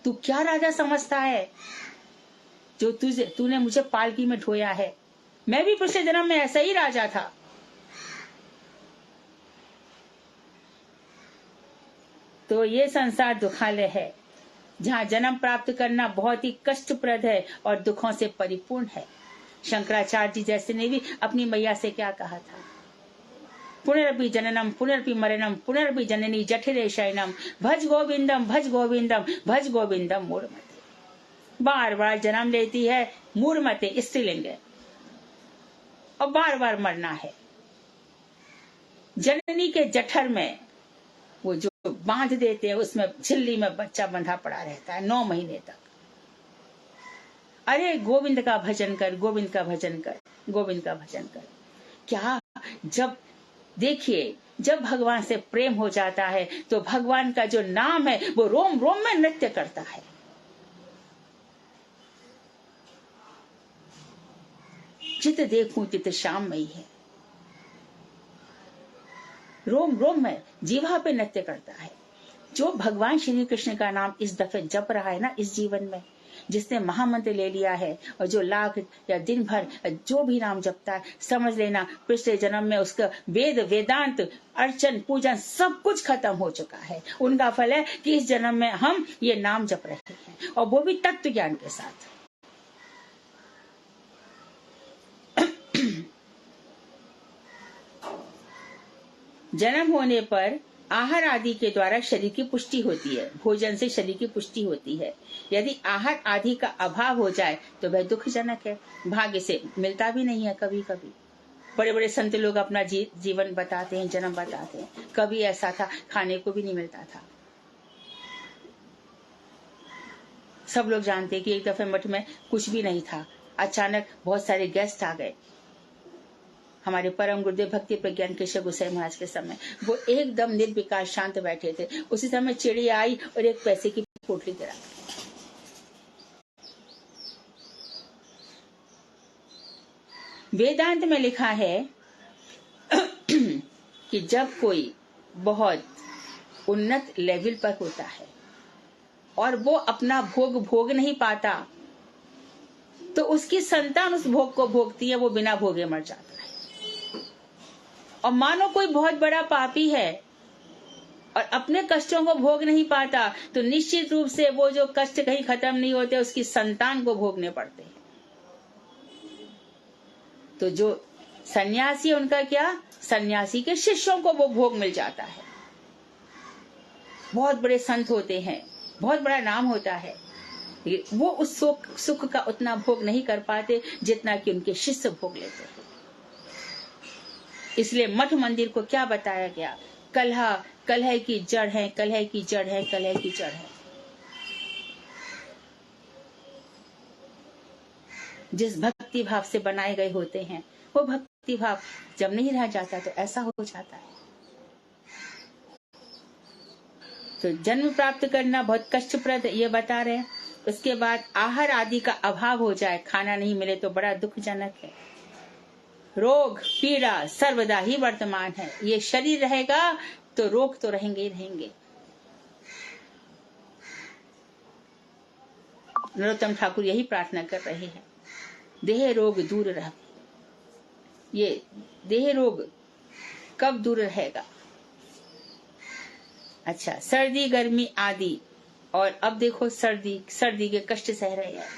तू क्या राजा समझता है जो तूने मुझे पालकी में ढोया है। मैं भी पिछले जन्म में ऐसा ही राजा था। तो ये संसार दुखालय है जहाँ जन्म प्राप्त करना बहुत ही कष्टप्रद है और दुखों से परिपूर्ण है। शंकराचार्य जी जैसे ने भी अपनी मैया से क्या कहा था? पुनरपि जननम पुनरपि मरणम पुनरपि जननी जठिरे शयनम भज गोविंदम भज गोविंदम भज गोविंदम मूढ़मते। बार बार जन्म लेती है मूढ़मते, स्त्रीलिंग, और बार बार मरना है। जननी के जठर में वो जो बांध देते हैं उसमें झिल्ली में बच्चा बंधा पड़ा रहता है 9 महीने तक। अरे गोविंद का भजन कर, गोविंद का भजन कर, गोविंद का भजन कर। क्या जब देखिए जब भगवान से प्रेम हो जाता है तो भगवान का जो नाम है वो रोम रोम में नृत्य करता है। चित देखूं तित श्याममयी है। रोम रोम में जीवा पे नृत्य करता है। जो भगवान श्री कृष्ण का नाम इस दफे जप रहा है ना इस जीवन में, जिसने महामंत्र ले लिया है और जो लाख या दिन भर जो भी नाम जपता है, समझ लेना पिछले जन्म में उसका वेद वेदांत अर्चन पूजन सब कुछ खत्म हो चुका है। उनका फल है कि इस जन्म में हम ये नाम जप रहे हैं और वो भी तत्व ज्ञान के साथ। जन्म होने पर आहार आदि के द्वारा शरीर की पुष्टि होती है। भोजन से शरीर की पुष्टि होती है। यदि आहार आदि का अभाव हो जाए तो वह दुखजनक है। भाग्य से मिलता भी नहीं है। कभी कभी बड़े बड़े संत लोग अपना जीवन बताते हैं, जन्म बताते हैं। कभी ऐसा था खाने को भी नहीं मिलता था। सब लोग जानते हैं कि एक दफे मठ में कुछ भी नहीं था, अचानक बहुत सारे गेस्ट आ गए। हमारे परम गुरुदेव भक्ति प्रज्ञान केशव गोसाई महाराज के समय वो एकदम निर्विकार शांत बैठे थे। उसी समय चिड़िया आई और एक पैसे की पोटली गिरा। वेदांत में लिखा है कि जब कोई बहुत उन्नत लेवल पर होता है और वो अपना भोग नहीं पाता तो उसकी संतान उस भोग को भोगती है, वो बिना भोगे मर जाता है। और मानो कोई बहुत बड़ा पापी है और अपने कष्टों को भोग नहीं पाता तो निश्चित रूप से वो जो कष्ट कहीं खत्म नहीं होते उसकी संतान को भोगने पड़ते हैं। तो जो सन्यासी उनका क्या, सन्यासी के शिष्यों को वो भोग मिल जाता है। बहुत बड़े संत होते हैं, बहुत बड़ा नाम होता है, वो उस सुख का उतना भोग नहीं कर पाते जितना कि उनके शिष्य भोग लेते हैं। इसलिए मठ मंदिर को क्या बताया गया? कलह की जड़ है, कलह की जड़ है, कलह की जड़ है। जिस भक्ति भक्ति भाव से बनाए गए होते हैं, वो भक्ति भाव जब नहीं रह जाता तो ऐसा हो जाता है। तो जन्म प्राप्त करना बहुत कष्टप्रद ये बता रहे हैं। उसके बाद आहार आदि का अभाव हो जाए, खाना नहीं मिले तो बड़ा दुखजनक है। रोग पीड़ा सर्वदा ही वर्तमान है। ये शरीर रहेगा तो रोग तो रहेंगे ही रहेंगे। नरोत्तम ठाकुर यही प्रार्थना कर रहे हैं, देह रोग दूर रहे। ये देह रोग कब दूर रहेगा? अच्छा, सर्दी गर्मी आदि, और अब देखो सर्दी के कष्ट सह रहे हैं।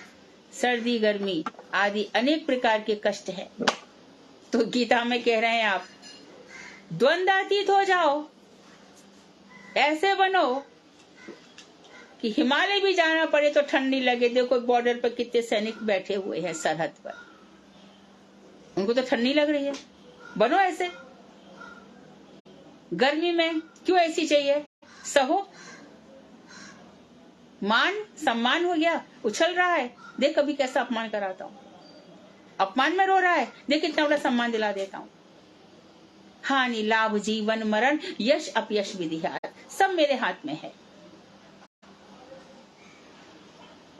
सर्दी गर्मी आदि अनेक प्रकार के कष्ट हैं। तो गीता में कह रहे हैं आप द्वंद्वातीत हो जाओ, ऐसे बनो कि हिमालय भी जाना पड़े तो ठंडी लगे। देखो बॉर्डर पर कितने सैनिक बैठे हुए हैं सरहद पर, उनको तो ठंडी लग रही है। बनो ऐसे। गर्मी में क्यों ऐसी चाहिए? सहो। मान सम्मान हो गया, उछल रहा है, देख कभी कैसा अपमान कराता हूँ। अपमान में रो रहा है, देख कितना बड़ा सम्मान दिला देता हूँ। हानि लाभ जीवन मरण यश अपयश विधि सब मेरे हाथ में है।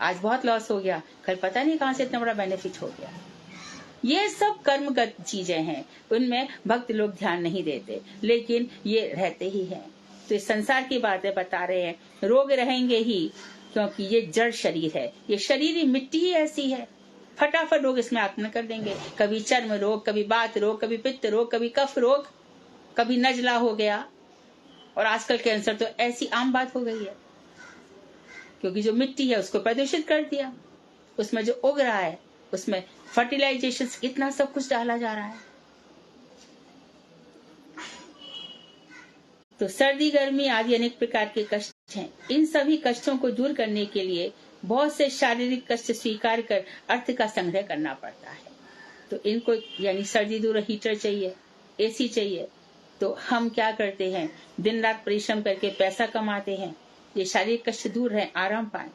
आज बहुत लॉस हो गया, कल पता नहीं कहां से इतना बड़ा बेनिफिट हो गया। ये सब कर्मगत चीजें हैं, उनमें भक्त लोग ध्यान नहीं देते, लेकिन ये रहते ही हैं। तो इस संसार की बातें बता रहे हैं। रोग रहेंगे ही, क्योंकि ये जड़ शरीर है। ये शरीर ही मिट्टी ही ऐसी है, फटाफट रोग इसमें आत्मन कर देंगे। कभी चर्म रोग, कभी बात रोग, कभी पित्त रोग, कभी कफ रोग, कभी नजला हो गया, और आजकल कैंसर तो ऐसी आम बात हो गई है, क्योंकि जो मिट्टी है उसको प्रदूषित कर दिया। उसमें जो उग रहा है उसमें फर्टिलाइजेशन इतना सब कुछ डाला जा रहा है। तो सर्दी गर्मी आदि अनेक प्रकार के कष्ट हैं। इन सभी कष्टों को दूर करने के लिए बहुत से शारीरिक कष्ट स्वीकार कर अर्थ का संग्रह करना पड़ता है। तो इनको यानी सर्दी दूर, हीटर चाहिए, एसी चाहिए। तो हम क्या करते हैं, दिन रात परिश्रम करके पैसा कमाते हैं, ये शारीरिक कष्ट दूर रहे, आराम पाए।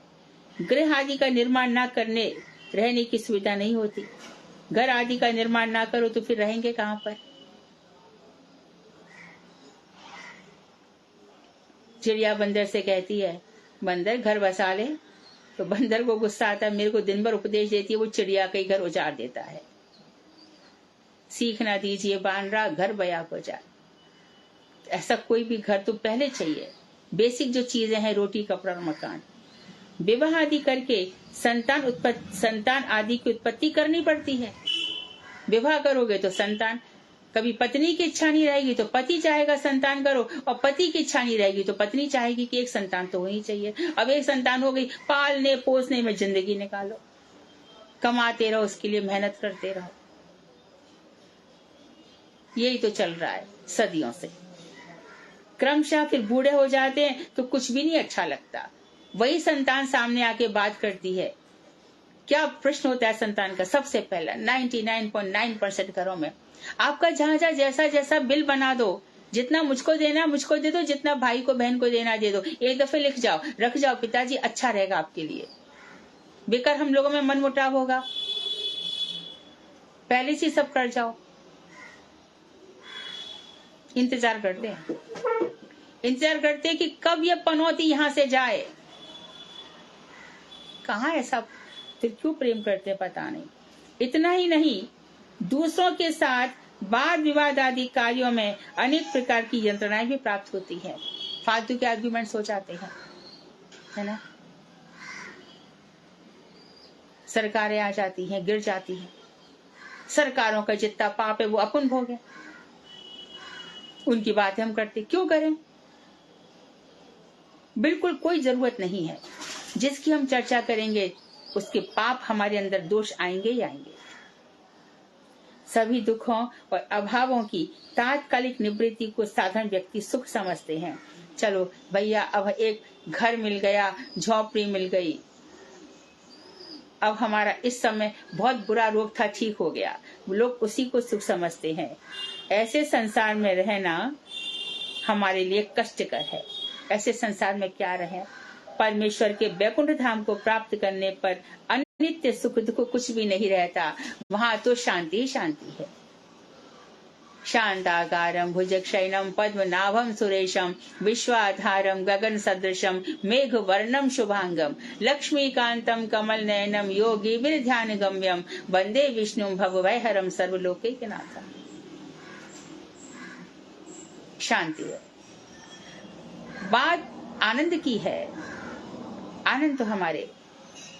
गृह आदि का निर्माण ना करने रहने की सुविधा नहीं होती। घर आदि का निर्माण ना करो तो फिर रहेंगे कहाँ पर? चिड़िया बंदर से कहती है, बंदर घर बसा ले। तो बंदर को गुस्सा आता है, मेरे को दिन भर उपदेश देती है, वो चिड़िया का ही घर उजाड़ देता है। सीख ना दीजिए बानरा, घर बया को जा। ऐसा कोई भी घर तो पहले चाहिए। बेसिक जो चीजें हैं, रोटी कपड़ा और मकान। विवाह आदि करके संतान आदि की उत्पत्ति करनी पड़ती है। विवाह करोगे तो संतान, कभी पत्नी की इच्छा नहीं रहेगी तो पति चाहेगा संतान करो, और पति की इच्छा नहीं रहेगी तो पत्नी चाहेगी कि एक संतान तो होनी चाहिए। अब एक संतान हो गई, पालने पोसने में जिंदगी निकालो, कमाते रहो, उसके लिए मेहनत करते रहो। यही तो चल रहा है सदियों से। क्रमशः फिर बूढ़े हो जाते हैं तो कुछ भी नहीं अच्छा लगता। वही संतान सामने आके बात करती है। क्या प्रश्न होता है संतान का? सबसे पहला 99.9% घरों में आपका जहां जैसा जैसा बिल बना दो, जितना मुझको देना मुझको दे दो, जितना भाई को बहन को देना दे दो, एक दफे लिख जाओ, रख जाओ, पिताजी अच्छा रहेगा आपके लिए। बेकार हम लोगों में मन मुटाव होगा, पहले से सब कर जाओ। इंतजार करते हैं कि कब ये पनौती यहां से जाए। कहाँ ऐसा, फिर क्यों प्रेम करते हैं पता नहीं। इतना ही नहीं, दूसरों के साथ वाद विवाद आदि कार्यों में अनेक प्रकार की यंत्रणाएं भी प्राप्त होती है। फालतू के आर्ग्यूमेंट्स हो जाते हैं, है ना। सरकारें आ जाती हैं, गिर जाती हैं। सरकारों का जितना पाप है वो अपन भोगे, उनकी बातें हम करते क्यों करें? बिल्कुल कोई जरूरत नहीं है। जिसकी हम चर्चा करेंगे उसके पाप हमारे अंदर दोष आएंगे ही आएंगे। सभी दुखों और अभावों की तात्कालिक निवृत्ति को साधारण व्यक्ति सुख समझते हैं। चलो भैया, अब एक घर मिल गया, झोपड़ी मिल गई, अब हमारा इस समय बहुत बुरा रोग था, ठीक हो गया, लोग उसी को सुख समझते हैं। ऐसे संसार में रहना हमारे लिए कष्टकर है। ऐसे संसार में क्या रहे? परमेश्वर के वैकुंठ धाम को प्राप्त करने पर अनित्य सुख दुख कुछ भी नहीं रहता। वहां तो शांति ही शांति है। शांताकारं भुजगशयनं पद्मनाभं सुरेशं विश्वाधारं गगन सदृशं मेघवर्णं शुभांगं लक्ष्मीकान्तं कमलनयनं योगी ध्यान गम्यं वंदे विष्णुं भवभयहरं सर्वलोकैकनाथं। शांति है। बात आनंद की है। आनंद तो हमारे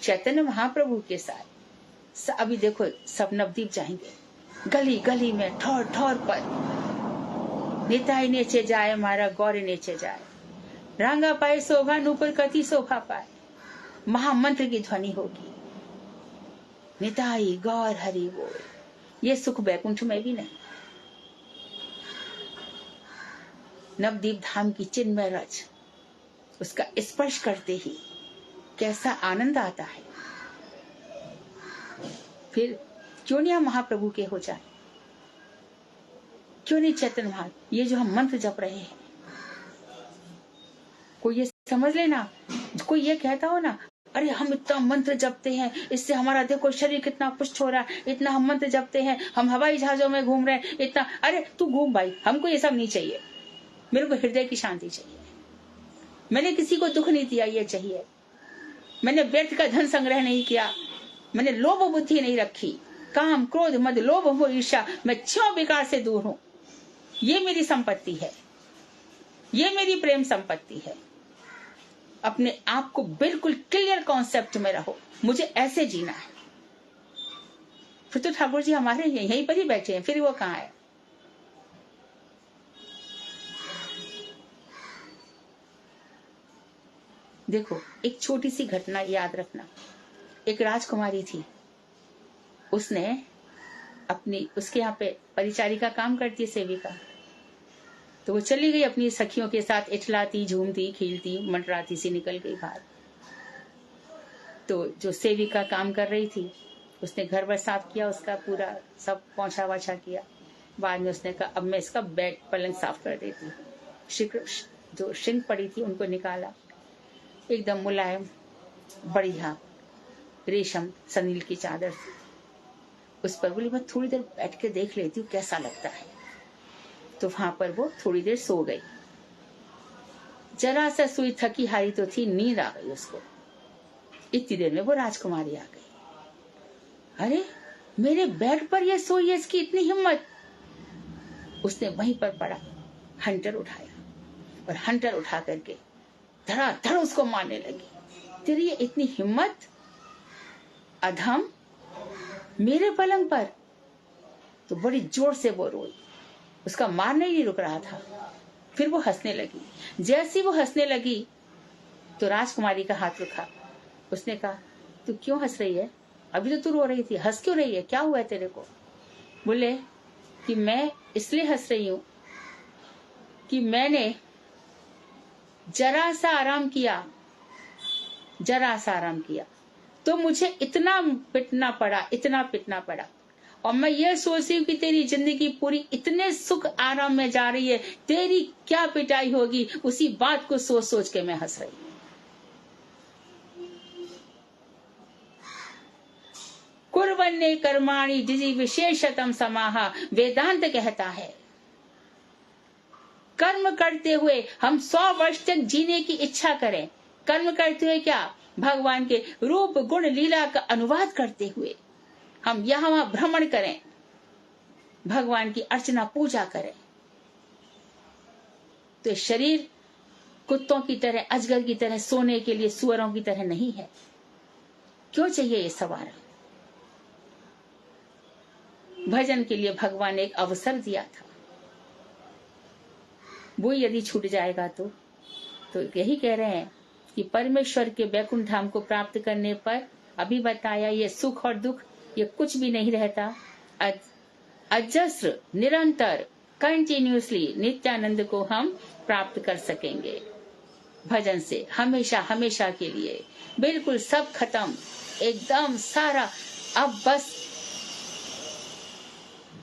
चैतन्य महाप्रभु के साथ। अभी देखो सब नवदीप जाएंगे, गली गली में ठौर ठौर पर निताई नेचे जाए मारा गौर नेचे जाए, रांगा पाए शोभा नूपुर कति शोभा पाए। महामंत्र की ध्वनि होगी, निताई गौर हरि बोल। ये सुख बैकुंठ में भी नहीं। नवदीप धाम की चिन्मय रज, उसका स्पर्श करते ही कैसा आनंद आता है। फिर क्यों नहीं हम महाप्रभु के हो जाए? क्यों नहीं चैतन्य महान? ये जो हम मंत्र जप रहे हैं, कोई ये समझ लेना, कोई ये कहता हो ना, अरे हम इतना मंत्र जपते हैं, इससे हमारा देखो शरीर कितना पुष्ट हो रहा है, इतना हम मंत्र जपते हैं, हम हवाई जहाजों में घूम रहे हैं इतना। अरे तू घूम भाई, हमको ये सब नहीं चाहिए। मेरे को हृदय की शांति चाहिए। मैंने किसी को दुख नहीं दिया, ये चाहिए। मैंने व्यर्थ का धन संग्रह नहीं किया, मैंने लोभ बुद्धि नहीं रखी, काम क्रोध मद लोभ मोह ईर्ष्या, मैं 6 विकार से दूर हूं। ये मेरी संपत्ति है, ये मेरी प्रेम संपत्ति है। अपने आप को बिल्कुल क्लियर कॉन्सेप्ट में रहो, मुझे ऐसे जीना है। फिर तो ठाकुर जी हमारे यहीं पर ही बैठे हैं, फिर वो कहाँ है? देखो एक छोटी सी घटना याद रखना। एक राजकुमारी थी, उसने अपनी, उसके यहाँ पे परिचारिका काम करती है, सेविका, तो वो चली गई अपनी सखियों के साथ, इठलाती झूमती खिलती मंडराती सी निकल गई बाहर। तो जो सेविका काम कर रही थी, उसने घर वर साफ किया, उसका पूरा सब पोंछा वाछा किया। बाद में उसने कहा अब मैं इसका बेड पलंग साफ कर देती हूँ। जो श्रिंक पड़ी थी उनको निकाला, एकदम मुलायम बढ़िया रेशम सनील की चादर थी, उस पर बोली मैं थोड़ी देर बैठ के देख लेती हूँ कैसा लगता है। तो वहां पर वो थोड़ी देर सो गई। जरा सा सुई थकी हारी तो थी, नींद आ गई उसको। इतनी देर में वो राजकुमारी आ गई। अरे मेरे बेड पर ये सोई है, इसकी इतनी हिम्मत। उसने वहीं पर पड़ा हंटर उठाया और हंटर उठा करके धड़ाधड़ उसको मारने लगी। तेरी ये इतनी हिम्मत, अधम, मेरे पलंग पर। तो बड़ी जोर से वो रोई, उसका मारने ही नहीं रुक रहा था। फिर वो हंसने लगी। जैसी वो हंसने लगी तो राजकुमारी का हाथ रुका। उसने कहा तू क्यों हंस रही है? अभी तो तू रो रही थी, हंस क्यों रही है? क्या हुआ है तेरे को? बोले कि मैं इसलिए हंस रही हूं कि मैंने जरा सा आराम किया, जरा सा आराम किया तो मुझे इतना पिटना पड़ा, इतना पिटना पड़ा। और मैं ये सोच रही हूँ कि तेरी जिंदगी पूरी इतने सुख आराम में जा रही है, तेरी क्या पिटाई होगी, उसी बात को सोच सोच के मैं हंस रही हूँ। कुर्वन्ने कर्माणि जिजी विशेषतम समाहा, वेदांत कहता है कर्म करते हुए हम 100 वर्ष तक जीने की इच्छा करें। कर्म करते हुए क्या? भगवान के रूप गुण लीला का अनुवाद करते हुए हम यहाँ वहां भ्रमण करें, भगवान की अर्चना पूजा करें। तो शरीर कुत्तों की तरह, अजगर की तरह, सोने के लिए सुअरों की तरह नहीं है। क्यों चाहिए ये सवार? भजन के लिए भगवान ने एक अवसर दिया था, वो यदि छूट जाएगा तो यही कह रहे हैं कि परमेश्वर के वैकुंठ धाम को प्राप्त करने पर अभी बताया ये सुख और दुख ये कुछ भी नहीं रहता। अजस्र निरंतर कंटिन्यूसली नित्यानंद को हम प्राप्त कर सकेंगे भजन से, हमेशा हमेशा के लिए। बिल्कुल सब खत्म, एकदम सारा। अब बस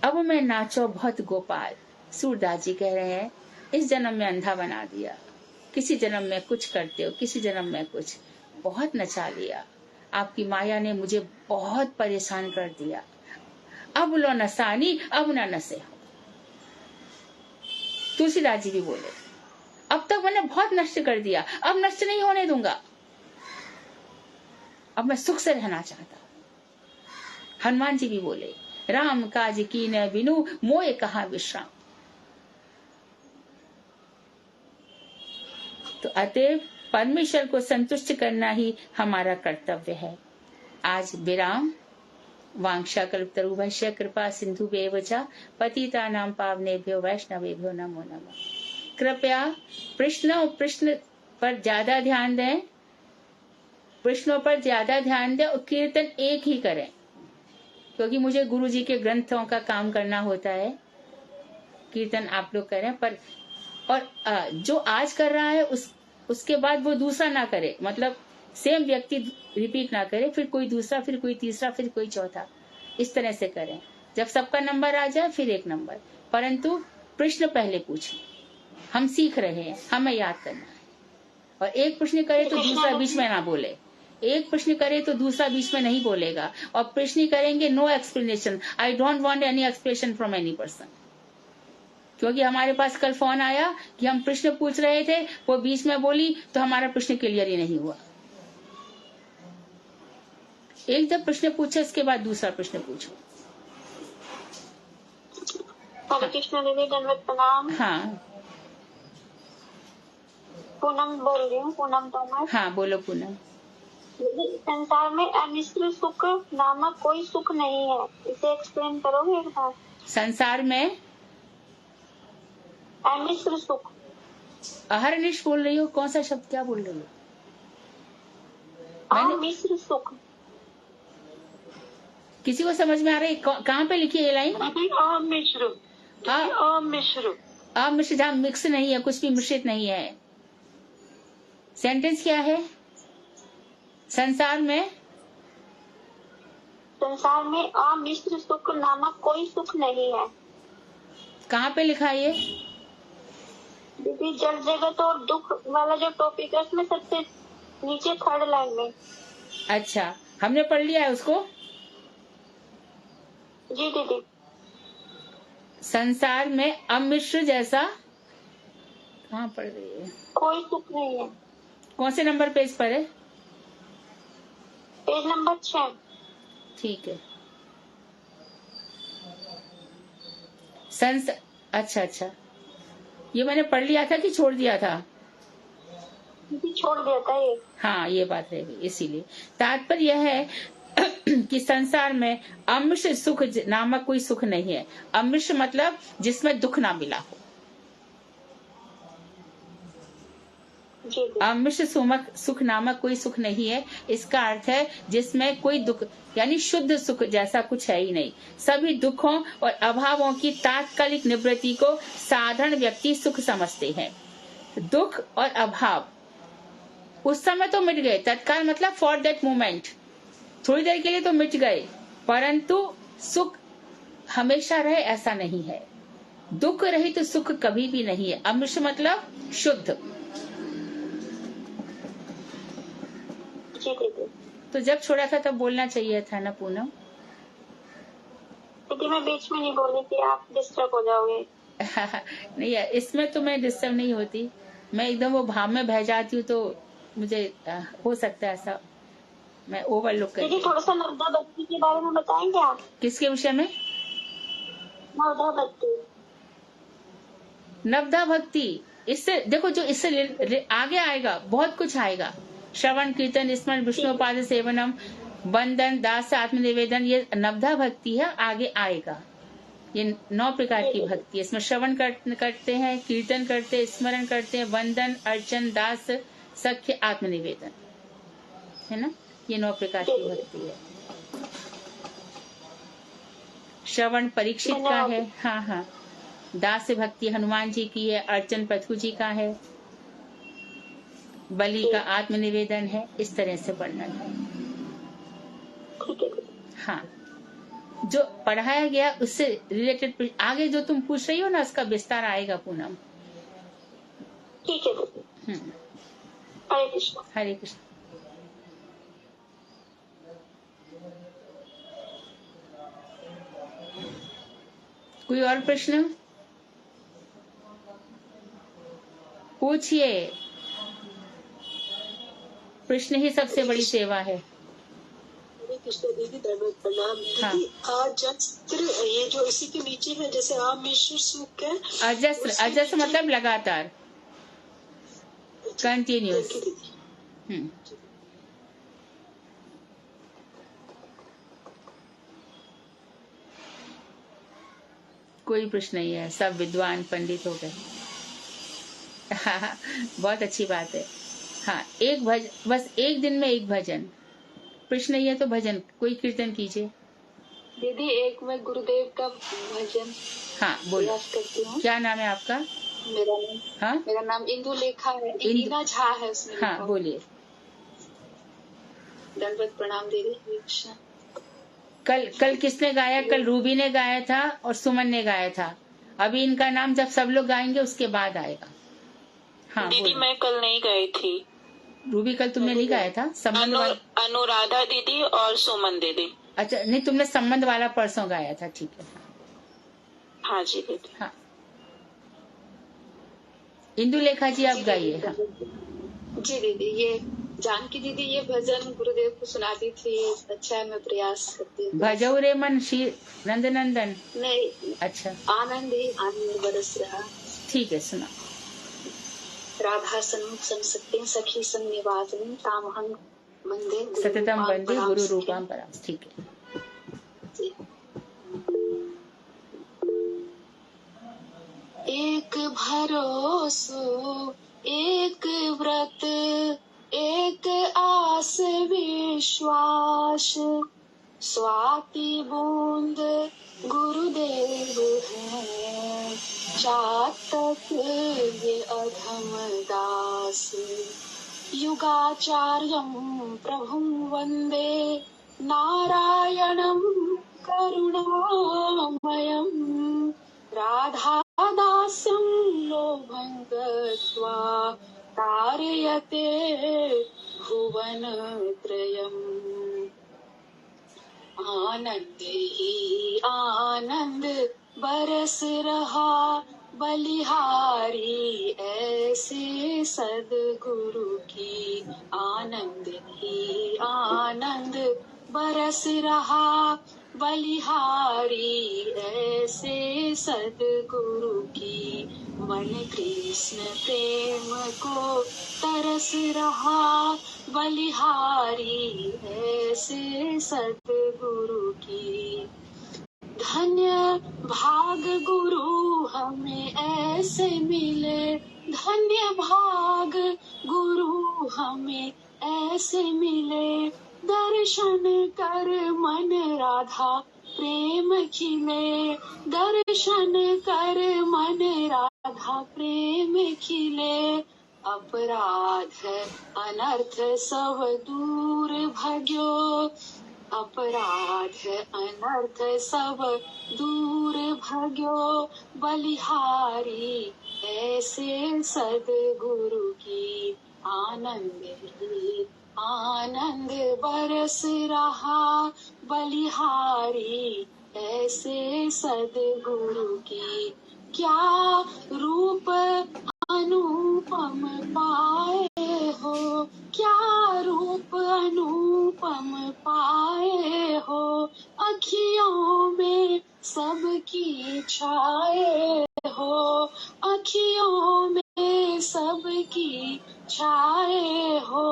अब मैं नाचो बहुत गोपाल। सूरदास जी कह रहे हैं इस जन्म में अंधा बना दिया, किसी जन्म में कुछ करते हो, किसी जन्म में कुछ। बहुत नचा लिया, आपकी माया ने मुझे बहुत परेशान कर दिया। अब लो नसानी, अब ना नसे हो। तुलसीदास जी भी बोले, अब तक मैंने बहुत नष्ट कर दिया, अब नष्ट नहीं होने दूंगा, अब मैं सुख से रहना चाहता हूं। हनुमान जी भी बोले, राम काज कीन्ह बिनु मोए कहाँ विश्राम। तो अतएव परमेश्वर को संतुष्ट करना ही हमारा कर्तव्य है। आज विराम। वांछा कल्पतरुभ्यश्च कृपा सिंधुभ्येव च पतितानां पावनेभ्यो वैष्णवेभ्यो नमो नमः। कृपया प्रश्न पर ज्यादा ध्यान दें, प्रश्नों पर ज्यादा ध्यान दें और कीर्तन एक ही करें, क्योंकि मुझे गुरु जी के ग्रंथों का काम करना होता है। कीर्तन आप लोग करें, पर और जो आज कर रहा है उसके बाद वो दूसरा ना करे, मतलब सेम व्यक्ति रिपीट ना करे, फिर कोई दूसरा, फिर कोई तीसरा, फिर कोई चौथा, इस तरह से करें। जब सबका नंबर आ जाए फिर एक नंबर, परंतु प्रश्न पहले पूछें। हम सीख रहे हैं, हमें याद करना है। और एक प्रश्न करे तो दूसरा बीच में ना बोले, एक प्रश्न करे तो दूसरा बीच में नहीं बोलेगा। और प्रश्न करेंगे no explanation, I don't want any explanation from any person. क्योंकि हमारे पास कल फोन आया कि हम प्रश्न पूछ रहे थे, वो बीच में बोली तो हमारा प्रश्न क्लियर ही नहीं हुआ। एक जब प्रश्न पूछे उसके बाद दूसरा प्रश्न पूछो। हरे कृष्ण दीदी, दंडवत प्रणाम। हाँ, पूनम बोल रही हूँ, पूनम तोमर। हाँ बोलो पूनम। संसार में अमिश्र सुख नामक कोई सुख नहीं है, इसे एक्सप्लेन करोगे एक बार? संसार में अमिश्र सुख, अहरनिश बोल रही हो, कौन सा शब्द, क्या बोल रही हो? अमिश्र सुख, किसी को समझ में आ रहा है? कहाँ पे लिखी है ये लाइन? अमिश्र, अमिश्र, अमिश्र, जहाँ मिक्स नहीं है, कुछ भी मिश्रित नहीं है। सेंटेंस क्या है? संसार में अमिश्र सुख नामक कोई सुख नहीं है। कहाँ पे लिखा है ये? दीदी जल जगत और दुख वाला जो टॉपिक है उसमें सबसे नीचे थर्ड लाइन में। अच्छा, हमने पढ़ लिया है उसको। जी दीदी। संसार में अमिश्र जैसा, कहाँ पढ़ रही है? कोई सुख नहीं है। कौन से नंबर पेज पर है? Page number 6। ठीक है। अच्छा, ये मैंने पढ़ लिया था कि छोड़ दिया था? छोड़ दिया था ये। हाँ, ये बात रह गई। इसीलिए तात्पर्य यह है कि संसार में अमिश्र सुख नामक कोई सुख नहीं है। अमिश्र मतलब जिसमें दुख ना मिला हो। अमिश्र सुख नामक कोई सुख नहीं है, इसका अर्थ है जिसमें कोई दुख, यानी शुद्ध सुख जैसा कुछ है ही नहीं। सभी दुखों और अभावों की तात्कालिक निवृत्ति को साधारण व्यक्ति सुख समझते हैं। दुख और अभाव उस समय तो मिट गए, तत्काल मतलब फॉर दैट मोमेंट, थोड़ी देर के लिए तो मिट गए, परंतु सुख हमेशा रहे ऐसा नहीं है। दुख रहित तो सुख कभी भी नहीं है। अमिश्र मतलब शुद्ध। तो जब छोड़ा था तब बोलना चाहिए था ना पूनम? दीदी मैं बीच में नहीं बोली थी, आप डिस्टर्ब हो जाओगे। नहीं, इसमें तो मैं डिस्टर्ब नहीं होती, मैं एकदम वो भाव में बह जाती हूँ, तो मुझे हो सकता है ऐसा मैं ओवरलुक कर। दीदी थोड़ा सा नवदा भक्ति के बारे में बताएंगे आप? किसके विषय में? नवदा भक्ति। नवदा भक्ति, इससे देखो, जो इससे आगे आएगा बहुत कुछ आएगा। श्रवण कीर्तन स्मरण विष्णुपाद सेवनम वंदन दास आत्मनिवेदन, ये नवदा भक्ति है, आगे आएगा। ये 9 प्रकार की भक्ति है। इसमें श्रवण करते हैं, कीर्तन करते हैं, स्मरण करते हैं, वंदन, अर्चन, दास, सख्य, आत्मनिवेदन, है ना? ये 9 प्रकार की भक्ति है। श्रवण परीक्षित का है, हाँ। दास भक्ति हनुमान जी की है, अर्चन पृथु जी का है, बलि का आत्मनिवेदन है। इस तरह से वर्णन है। हाँ, जो पढ़ाया गया उससे रिलेटेड आगे जो तुम पूछ रही हो ना, उसका विस्तार आएगा पूनम। ठीक है। हरे कृष्ण। हरे कृष्ण। कोई और प्रश्न पूछिए। प्रश्न ही सबसे बड़ी सेवा है। हरे कृष्ण दीदी, दंडवत प्रणाम। हाँ। दीदी अजस्त्र, ये जो इसी के नीचे है, जैसे आप मिश्र सुख है। अजस्त्र, अजस्त्र मतलब लगातार, कंटिन्यूस। कोई प्रश्न नहीं है, सब विद्वान पंडित हो गए। बहुत अच्छी बात है। हाँ, एक भजन, बस एक दिन में एक भजन। प्रश्न नहीं है तो भजन, कोई कीर्तन कीजिए। दीदी एक मैं गुरुदेव का भजन हाँ बोलो, करती हूँ। क्या नाम है आपका? मेरा नाम, हाँ, मेरा नाम इंदु लेखा है, इंदु झा है उसमें। हाँ बोलिए। दंडवत प्रणाम दीदी। कल किसने गाया? कल रूबी ने गाया था और सुमन ने गाया था। अभी इनका नाम जब सब लोग गाएंगे उसके बाद आएगा। हाँ दीदी मैं कल नहीं गई थी। रूबी कल तुमने नहीं गाया था? संबंध वाला अनुराधा दीदी और सुमन दीदी। अच्छा, नहीं तुमने संबंध वाला परसों गाया था, ठीक है। हाँ जी दीदी। हाँ, इंदु लेखा जी आप गाइए। हाँ जी दीदी, ये जानकी दीदी ये भजन गुरुदेव को सुनाती थी। अच्छा है, मैं प्रयास करती हूँ। भजऊ रे मन श्री नंद नंदन। नहीं, अच्छा, आनंद ही आनंद बरस रहा। ठीक है, सुना। राधा सन्मुख संसक्ति सखी संनिवासिनी तामहं वंदे सततम वंदे गुरु रूपाम पराम। ठीक है। एक भरोसो एक व्रत एक आस विश्वास, स्वाति बूंद गुरुदेव है, चातक ये अधम दास। युगाचार्यं प्रभुं वन्दे नारायणं करुणामयम्, राधादास्यं लोभं गत्वा तारयते भुवनत्रयम्। आनंद ही आनंद बरस रहा, बलिहारी ऐसे सद्गुरु की। आनंद ही आनंद बरस रहा, बलिहारी ऐसे सद्गुरु की। मन कृष्ण प्रेम को तरस रहा, बलिहारी ऐसे सद्गुरु की। धन्य भाग गुरु हमें ऐसे मिले, धन्य भाग गुरु हमें ऐसे मिले। दर्शन कर मन राधा प्रेम खिले, दर्शन कर मन राधा प्रेम खिले। अपराध अनर्थ सब दूर भग्यो, अपराध अनर्थ सब दूर भग्यो। बलिहारी ऐसे सद्गुरु की। आनंद ही आनंद बरस रहा, बलिहारी ऐसे सद्गुरु की। क्या रूप अनुपम पाए हो, क्या रूप अनुपम पाए हो। अखियों में सबकी छाए हो, अखियों में सबकी छाए हो।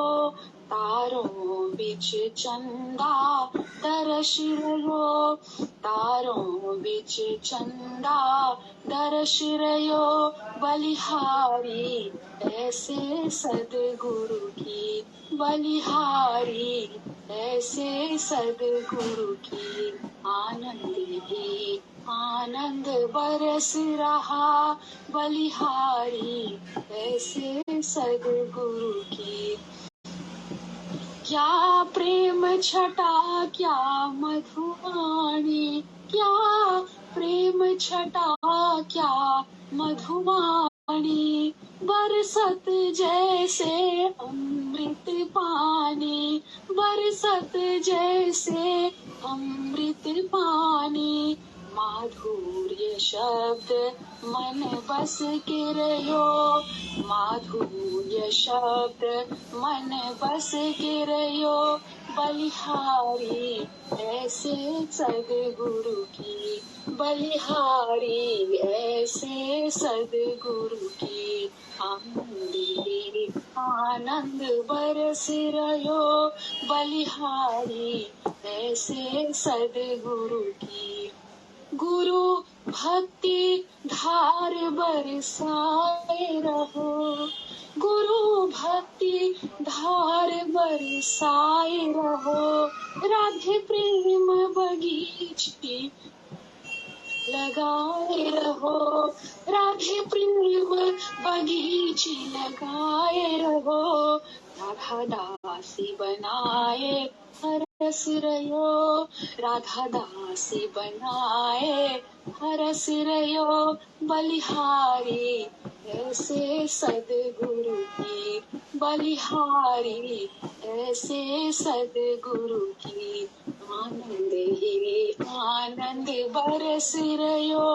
तारों बिच चंदा दर्श रहो, तारों बिच चंदा दर्श रहो। बलिहारी ऐसे सद्गुरु की, बलिहारी ऐसे सद्गुरु की। आनंद ही आनंद बरस रहा, बलिहारी ऐसे सद्गुरु की। क्या प्रेम छटा क्या मधुवाणी, क्या प्रेम छटा क्या मधुवाणी। बरसत जैसे अमृत पानी, बरसत जैसे अमृत पानी, माधुर्य शब्द मन बस के रहो, माधुर्य शब्द मन बस के रहो, बलिहारी ऐसे सद्गुरु की, बलिहारी ऐसे सद्गुरु की, आनंद बरस रहो, बलिहारी ऐसे सद्गुरु की, गुरु भक्ति धार बरसाए रहो, गुरु भक्ति धार बरसाए रहो, राधे प्रेम बगीचे लगाए रहो, राधे प्रेम बगीचे लगाए रहो, राधा दासी बनाए हरस रहो, राधा दासी बनाए हरस रहो, बलिहारी ऐसे सद्गुरु की, बलिहारी ऐसे सद्गुरु की, आनंद ही आनंद बरस रहो,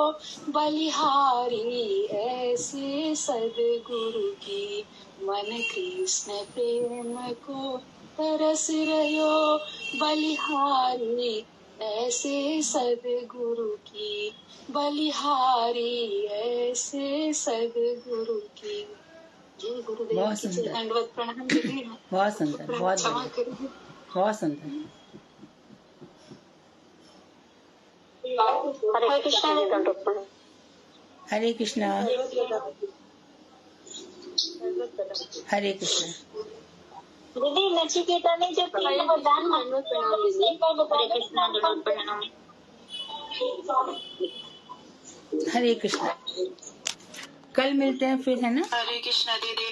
बलिहारी ऐसे सद्गुरु की, मन कृष्ण प्रेम को तरस रहो, बलिहारी ऐसे सद्गुरु की, बलिहारी ऐसे सद्गुरु की। जय गुरुदेव। बहुत सुंदर, दंडवत प्रणाम दीदी। बहुत सुंदर, बहुत क्षमा करिए। बहुत सुंदर। हरे कृष्णा। हरे कृष्णा, हरे कृष्णा। दीदी नचिकेता ने जो 3 वरदान मांगे, हरे कृष्णा दंडवत प्रणाम। हरे कृष्णा। कल मिलते हैं फिर, है ना? हरे कृष्णा दीदी।